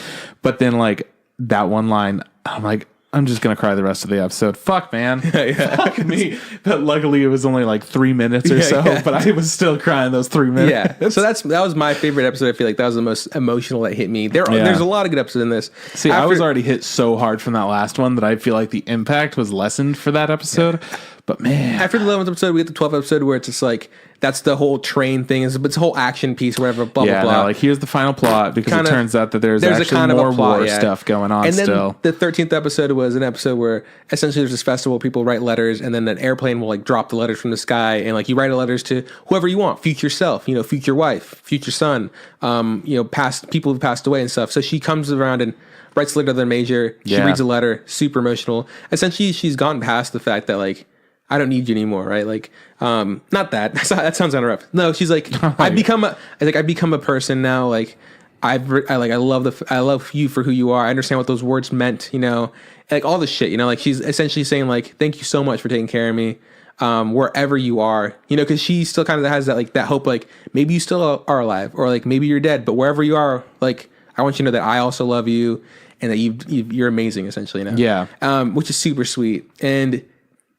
But then like that one line, I'm like, I'm just gonna cry the rest of the episode. Fuck, man. Fuck me. But luckily, it was only like 3 minutes or so. But I was still crying those 3 minutes. Yeah. So that was my favorite episode. I feel like that was the most emotional that hit me. There's a lot of good episodes in this. See, I was already hit so hard from that last one that I feel like the impact was lessened for that episode. Yeah. But man, after the 11th episode, we get the 12th episode where it's just like, that's the whole train thing. It's a whole action piece, whatever, blah, blah, blah. Like, here's the final plot, because it turns out that there's actually a kind more of plot, war stuff going on. And then still. The 13th episode was an episode where essentially there's this festival, people write letters, and then an airplane will like drop the letters from the sky, and like you write letters to whoever you want, future self, future wife, future son, past people who passed away and stuff. So she comes around and writes a letter to the major. She reads a letter, super emotional. Essentially, she's gotten past the fact that like, I don't need you anymore, right? Like, not that. That sounds kind of rough. No, she's like, I've become a person now. Like, I love you for who you are. I understand what those words meant, like all this shit, like she's essentially saying like, thank you so much for taking care of me, wherever you are, because she still kind of has that, like that hope, like maybe you still are alive, or like maybe you're dead, but wherever you are, like, I want you to know that I also love you, and that you're amazing, essentially, Yeah. Which is super sweet.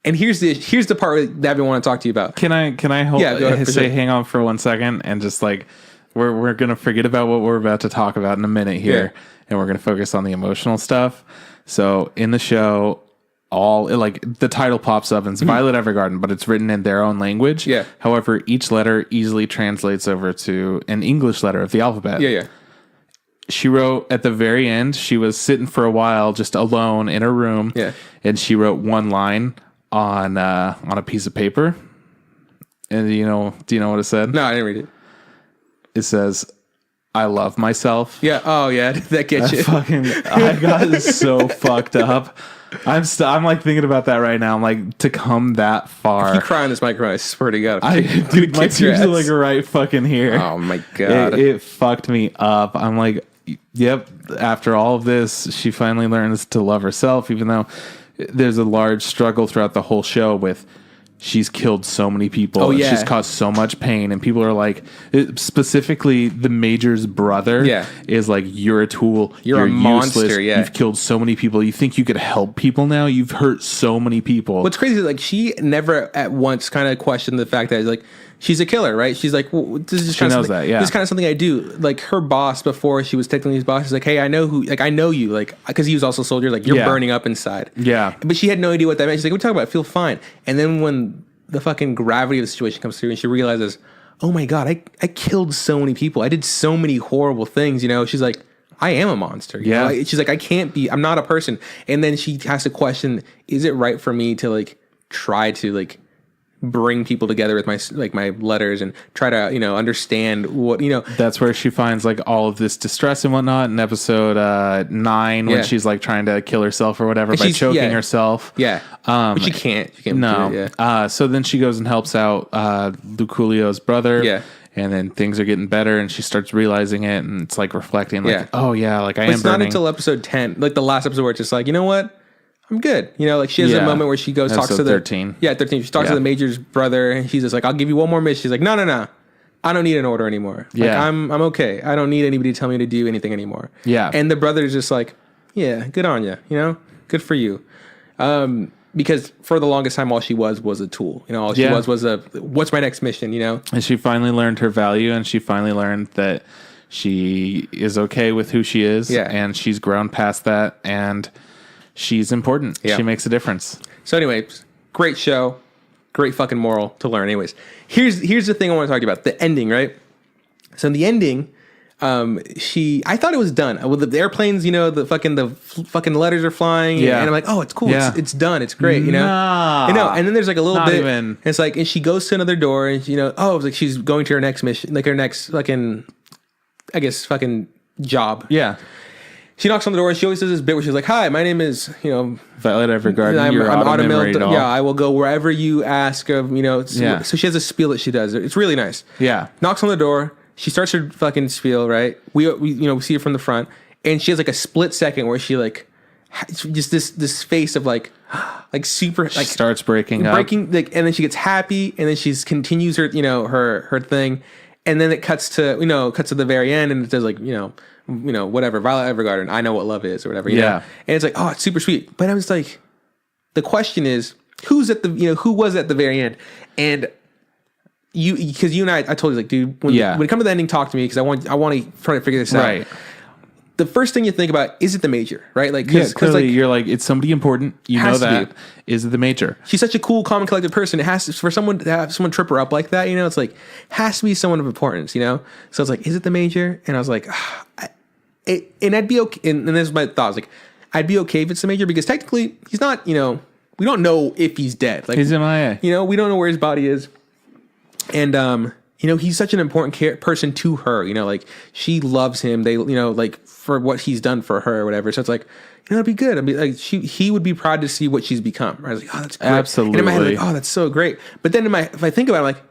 And here's the part that I've been wanting to talk to you about. Can I hold? Yeah, go ahead, hang on for 1 second, and just like we're gonna forget about what we're about to talk about in a minute here, and we're gonna focus on the emotional stuff. So in the show, the title pops up and it's Violet Evergarden, but it's written in their own language. Yeah. However, each letter easily translates over to an English letter of the alphabet. Yeah. She wrote at the very end. She was sitting for a while, just alone in her room. Yeah. And she wrote one line on a piece of paper. And do you know what it said? No, I didn't read it. It says, I love myself. Yeah. Oh yeah. That gets you. I got so fucked up. I'm like thinking about that right now. I'm like, to come that far. If you cry on this microphone, I swear to God. Dude, my tears are like right fucking here. Oh my God. It fucked me up. I'm like, yep. After all of this, she finally learns to love herself, even though there's a large struggle throughout the whole show with she's killed so many people. Oh, yeah. She's caused so much pain. And people are like, specifically the major's brother is like, you're a tool. You're a monster. Useless. Yeah. You've killed so many people. You think you could help people now? You've hurt so many people. What's crazy is like she never at once kind of questioned the fact that like she's a killer, right? She's like, well, this is just kind of something, this is kind of something I do. Like her boss before she was technically his boss is like, hey, I know you, like, because he was also a soldier, like you're burning up inside. Yeah. But she had no idea what that meant. She's like, what are you talking about? I feel fine. And then when the fucking gravity of the situation comes through and she realizes, oh my God, I killed so many people. I did so many horrible things, She's like, I am a monster. You know? She's like, I'm not a person. And then she has to question, is it right for me to like try to like bring people together with my letters and try to, understand what, That's where she finds like all of this distress and whatnot in episode 9 when she's like trying to kill herself or whatever by choking herself. Yeah. But she can't. She can't No. do it, So then she goes and helps out Luculio's brother. Yeah. And then things are getting better and she starts realizing it and it's like reflecting like, oh yeah, like I am It's not burning. until episode 10, like the last episode where it's just like, you know what? I'm good. Like she has a moment where she goes, talks to the 13. Yeah, 13. She talks to the major's brother and she's just like, I'll give you one more mission. She's like, no. I don't need an order anymore. Like, I'm okay. I don't need anybody to tell me to do anything anymore. Yeah. And the brother's just like, yeah, good on you. Good for you. Because for the longest time, all she was a tool. All she was a, what's my next mission, And she finally learned her value and she finally learned that she is okay with who she is. Yeah. And she's grown past that and she's important. Yeah. She makes a difference. So anyways, great show. Great fucking moral to learn. Anyways, here's the thing I want to talk to you about. The ending, right? So in the ending, I thought it was done. With the airplanes, the fucking letters are flying. Yeah. And I'm like, oh, it's cool. Yeah. It's done. It's great, Nah. And then there's like a little bit. Even. And it's like, and she goes to another door and, it's like she's going to her next mission, like her next fucking, I guess, fucking job. Yeah. She knocks on the door and she always does this bit where she's like, hi, my name is, Violet Evergarden. I'm auto-memoried all. Yeah, I will go wherever you ask of, So she has a spiel that she does. It's really nice. Yeah. Knocks on the door. She starts her fucking spiel, right? We see it from the front. And she has like a split second where she like, just this face of like super, like. She starts breaking up. And then she gets happy and then she continues her, her thing. And then it cuts to the very end and it does like, whatever, Violet Evergarden, I know what love is or whatever. You know? And it's like, oh, it's super sweet. But I was like, the question is, who was at the very end? And because you and I told you like, dude, when it comes to the ending, talk to me because I want to try to figure this out. Right. The first thing you think about, is it the major, right? Like, clearly you're like, it's somebody important. You know that. Is it the major? She's such a cool, calm, and collected person. It has to, for someone to have someone trip her up like that, it's like, has to be someone of importance, So it's like, is it the major? And I was like, and I'd be okay. And this is my thought. I was like, I'd be okay if it's the major because technically he's not, we don't know if he's dead. Like he's MIA. We don't know where his body is. And, he's such an important person to her, like she loves him. They, like for what he's done for her or whatever. So it's like, it'd be good. I'd be like, he would be proud to see what she's become. Right? I was like, oh, that's great. Absolutely. And in my head, like, oh, that's so great. But then if I think about it, I'm like,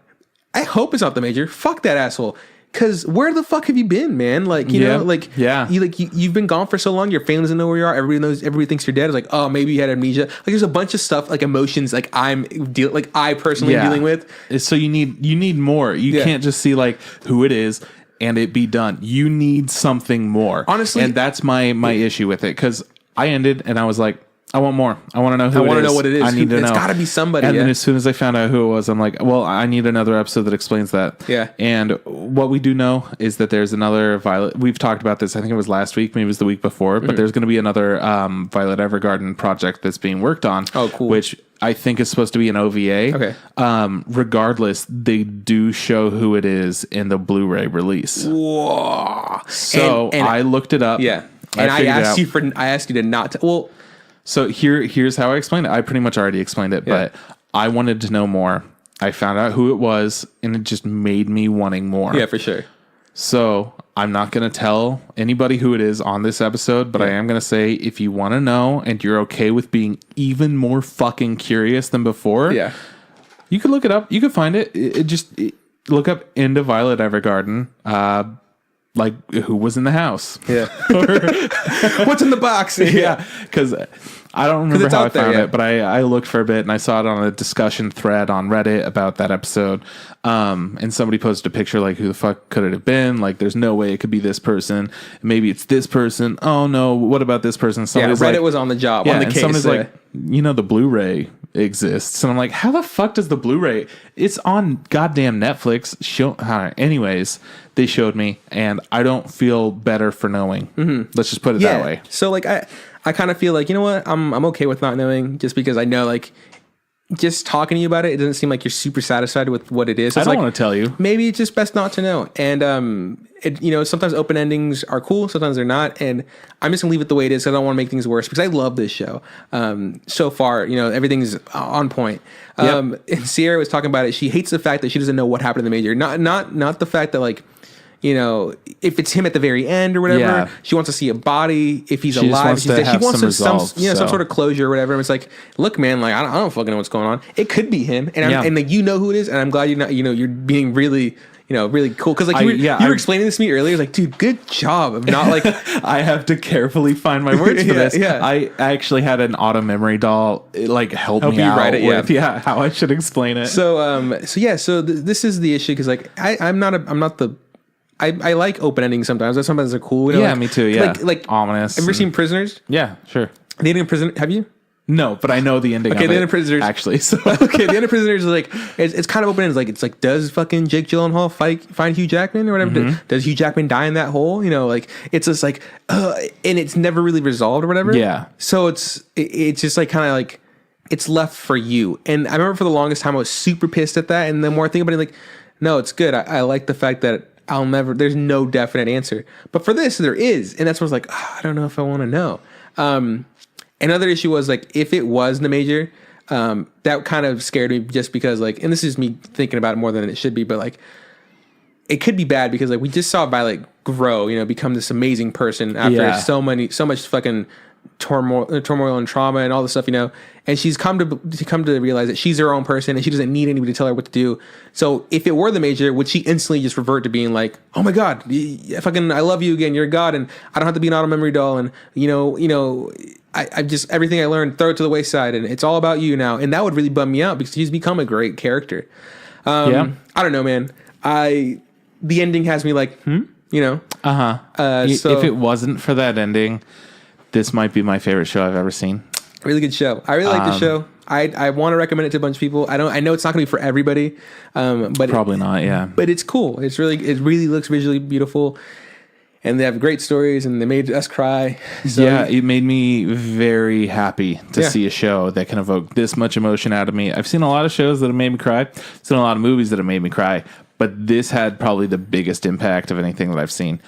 I hope it's not the major. Fuck that asshole. Cause where the fuck have you been, man? Like, you've been gone for so long. Your family doesn't know where you are. Everybody thinks you're dead. It's like, oh, maybe you had amnesia. Like, there's a bunch of stuff, like emotions, like I personally dealing with. So you need more. You can't just see like who it is and it be done. You need something more, honestly. And that's my issue with it. Cause I ended and I was like, I want more. I want to know who it is. I want to know what it is. I need to know. It's got to be somebody. And then as soon as I found out who it was, I'm like, well, I need another episode that explains that. Yeah. And what we do know is that there's another Violet. We've talked about this. I think it was last week. Maybe it was the week before. But there's going to be another Violet Evergarden project that's being worked on. Oh, cool. Which I think is supposed to be an OVA. Okay. Regardless, they do show who it is in the Blu-ray release. Whoa. So and I looked it up. Yeah. And I asked you to not. So here's how I explained it. I pretty much already explained it, but I wanted to know more. I found out who it was, and it just made me wanting more. Yeah, for sure. So I'm not going to tell anybody who it is on this episode, but I am going to say if you want to know and you're okay with being even more fucking curious than before, you can look it up. You can find it. Look up Into Violet Evergarden. Like who was in the house? Yeah. What's in the box? Yeah. Because I don't remember how I found it, but I looked for a bit and I saw it on a discussion thread on Reddit about that episode. And somebody posted a picture like, who the fuck could it have been? Like, there's no way it could be this person. Maybe it's this person. Oh no, what about this person? Reddit was on the job, on the case. Somebody's like, the Blu-ray exists. And I'm like, how the fuck does the Blu-ray? It's on goddamn Netflix. Anyways, they showed me and I don't feel better for knowing. Mm-hmm. Let's just put it that way. So like, I kind of feel like, you know what? I'm okay with not knowing just because I know like just talking to you about it, it doesn't seem like you're super satisfied with what it is. So I it's don't like, want to tell you. maybe it's just best not to know. And sometimes open endings are cool, sometimes they're not. And I'm just gonna leave it the way it is. I don't want to make things worse because I love this show. So far, everything's on point. And Sierra was talking about it. She hates the fact that she doesn't know what happened in the major. Not the fact that like, if it's him at the very end or whatever, Yeah. she wants to see a body. If he's She just alive, wants to she have wants some resolve, some so. sort of closure or whatever. And it's like, look, man, like I don't fucking know what's going on. It could be him, and Yeah. and like who it is, and I'm glad you're not. You're being really. Really cool because like you were explaining this to me earlier. Like, dude, good job of not like. I have to carefully find my words for this. Yeah. I actually had an auto memory doll. It like help me you out write it, with how I should explain it. So this is the issue because like I like open endings sometimes. Sometimes they're cool. Yeah, me too. Yeah, like ominous. Have you ever seen Prisoners? Yeah, sure. The ending of Prisoner. Have you? No, but I know the ending. Okay, of the it, end of Prisoners. actually. So okay, the end of Prisoners is like it's kind of open ended. It's like does fucking Jake Gyllenhaal find Hugh Jackman or whatever? Mm-hmm. Does Hugh Jackman die in that hole? Like it's just like and it's never really resolved or whatever. Yeah. So it's just like kind of like it's left for you. And I remember for the longest time I was super pissed at that. And the more I think about it, like no, it's good. I like the fact that there's no definite answer. But for this, there is. And that's what's like, I don't know if I want to know. Another issue was like, if it was the major, that kind of scared me just because like, and this is me thinking about it more than it should be, but like, it could be bad because like we just saw Violet grow, become this amazing person after so much fucking turmoil and trauma and all this stuff, and she's come to realize that she's her own person and she doesn't need anybody to tell her what to do. So if it were the major, would she instantly just revert to being like, oh my God, fucking, I love you again. You're a god. And I don't have to be an auto memory doll. And I just, everything I learned, throw it to the wayside and it's all about you now. And that would really bum me out because she's become a great character. I don't know, man. The ending has me like, So if it wasn't for that ending, this might be my favorite show I've ever seen. Really good show. I really like the show. I want to recommend it to a bunch of people. I know it's not going to be for everybody, but probably not. Yeah, but it's cool. It really looks visually beautiful, and they have great stories, and they made us cry. So, yeah, it made me very happy to see a show that can evoke this much emotion out of me. I've seen a lot of shows that have made me cry. I've seen a lot of movies that have made me cry, but this had probably the biggest impact of anything that I've seen.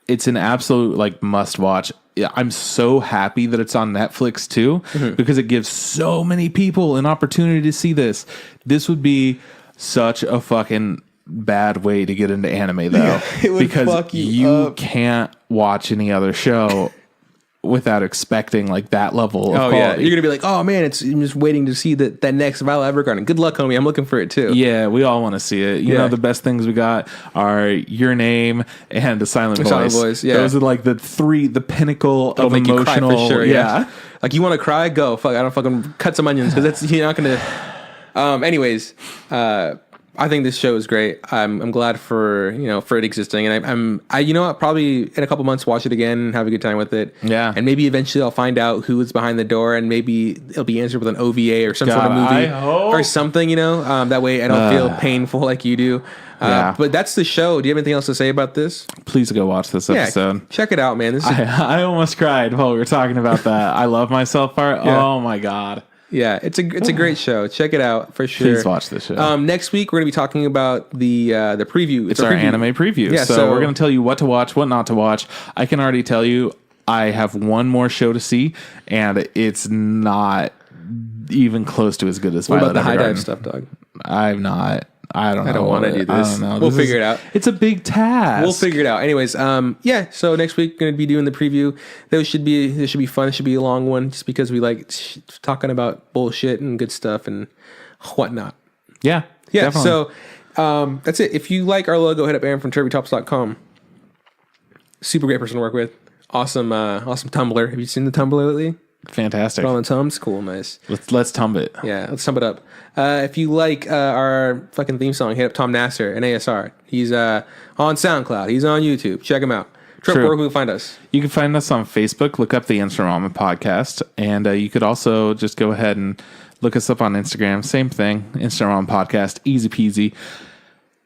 It's an absolute like must watch. I'm so happy that it's on Netflix too, because it gives so many people an opportunity to see this. This would be such a fucking bad way to get into anime though, it would because fuck you up. Can't watch any other show without expecting like that level of quality. Yeah, you're gonna be like, oh man, I'm just waiting to see that next Violet Evergarden. Good luck, homie. I'm looking for it too. Yeah, we all want to see it. You know, the best things we got are Your Name and The Silent Voice. Silent Voice, yeah. Those are like the pinnacle of make emotional. you cry for sure. Yeah. Like you want to cry? Go. Fuck. I don't fucking cut some onions because that's you're not gonna. Anyways, I think this show is great. I'm glad for it existing, and I probably in a couple months watch it again and have a good time with it. Yeah, and maybe eventually I'll find out who is behind the door, and maybe it'll be answered with an OVA or some sort of movie or something. That way I don't feel painful like you do. But that's the show. Do you have anything else to say about this? Please go watch this episode. Check it out, man. I almost cried while we were talking about that. I love myself part. Yeah. Oh my God. Yeah, it's a great show. Check it out for sure. Please watch this show. Next week we're going to be talking about the preview. It's our anime preview. Yeah, so we're going to tell you what to watch, what not to watch. I can already tell you I have one more show to see, and it's not even close to as good as Violet What about the Evergarden. high dive stuff, dog? I'm not. I don't know. I don't want to do this. I don't know. We'll figure it out. It's a big task. We'll figure it out. Anyways, so next week going to be doing the preview. This should be fun. It should be a long one just because we like talking about bullshit and good stuff and whatnot. Yeah. Definitely. So that's it. If you like our logo, hit up aaronfromturbytops.com. Super great person to work with. Awesome Tumblr. Have you seen the Tumblr lately? Fantastic. Put on the Tums? Cool, nice. Let's tumb it. Yeah, let's tumb it up. If you like our fucking theme song, hit up Tom Nasser and ASR. He's on SoundCloud. He's on YouTube. Check him out. Trip, where can we find us? You can find us on Facebook. Look up the Instant Ramen Podcast. And you could also just go ahead and look us up on Instagram. Same thing. Instant Ramen Podcast. Easy peasy.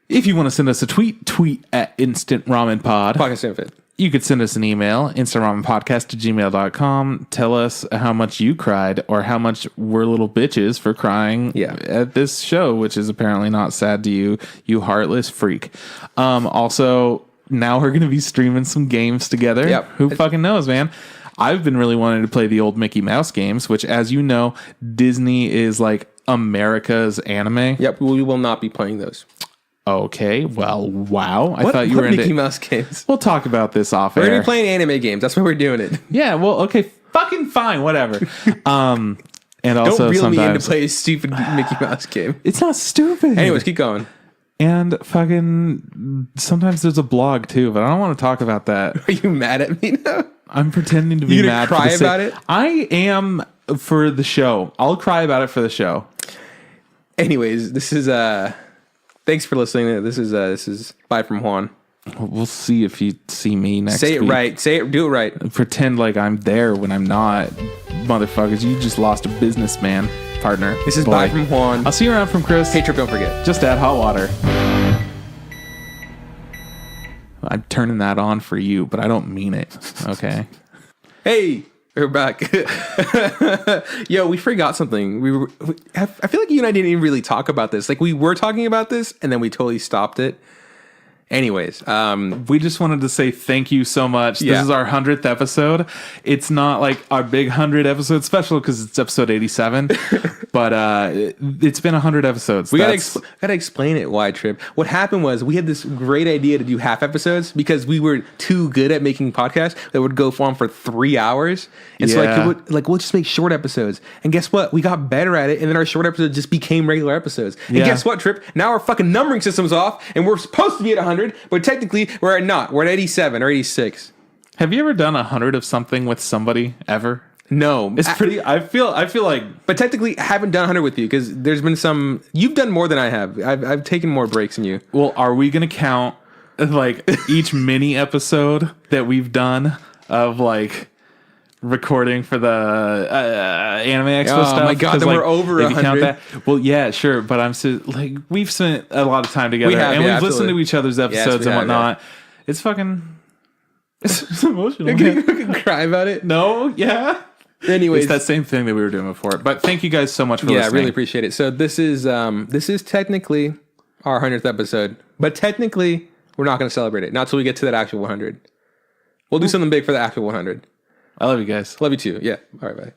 If you want to send us a tweet at Instant Ramen Pod. Podcast Infit. you could send us an email, instagramenpodcast@gmail.com. Tell us how much you cried or how much we're little bitches for crying at this show, which is apparently not sad to you, you heartless freak. Also, now we're going to be streaming some games together. Yep. Who fucking knows, man? I've been really wanting to play the old Mickey Mouse games, which, as you know, Disney is like America's anime. Yep, we will not be playing those. Okay, well, wow. I thought you were into Mickey Mouse games. We'll talk about this off air. We're gonna be playing anime games. That's why we're doing it. Yeah, well, okay, fucking fine, whatever. And also Don't reel me in to sometimes play a stupid Mickey Mouse game. it's not stupid. Anyways, keep going. And fucking sometimes there's a blog too, but I don't want to talk about that. Are you mad at me now? I'm pretending to be You gonna mad. cry for the about it? I am for the show. I'll cry about it for the show. Anyways, this is thanks for listening. This is bye from Juan. We'll see if you see me next Say it week. right. Say it. Do it right. Pretend like I'm there when I'm not. Motherfuckers, you just lost a businessman partner. This is Boy. bye from Juan. I'll see you around from Chris. Hey, Trip, don't forget. Just add hot water. I'm turning that on for you, but I don't mean it. Okay. Hey, we're back. Yo, we forgot something. I feel like you and I didn't even really talk about this. Like, we were talking about this, and then we totally stopped it. Anyways, we just wanted to say thank you so much. Yeah. This is our 100th episode. It's not like our big 100 episode special because it's episode 87, but it's been 100 episodes. we gotta explain it. Why, Trip? What happened was we had this great idea to do half episodes because we were too good at making podcasts that would go on for 3 hours, and so we'll just make short episodes. And guess what? We got better at it, and then our short episodes just became regular episodes. And guess what, Trip? Now our fucking numbering system's off, and we're supposed to be at 100. But technically, we're at 87 or 86. Have you ever done 100 of something with somebody ever? No, It's pretty. I feel like. But technically, I haven't done 100 with you because there's been some. You've done more than I have. I've taken more breaks than you. Well, are we gonna count like each mini episode that we've done of like recording for the Anime Expo stuff? Oh my god, then we're over if you count 100. that. Well, yeah, sure, but I'm so like we've spent a lot of time together, and we've listened to each other's episodes and whatnot. It's fucking. It's emotional. You can cry about it. No, yeah. Anyways, It's that same thing that we were doing before. But thank you guys so much for listening. I really appreciate it. So this is technically our 100th episode, but technically we're not going to celebrate it. Not till we get to that actual 100. We'll do something big for the actual 100. I love you guys. Love you too. Yeah. All right. Bye.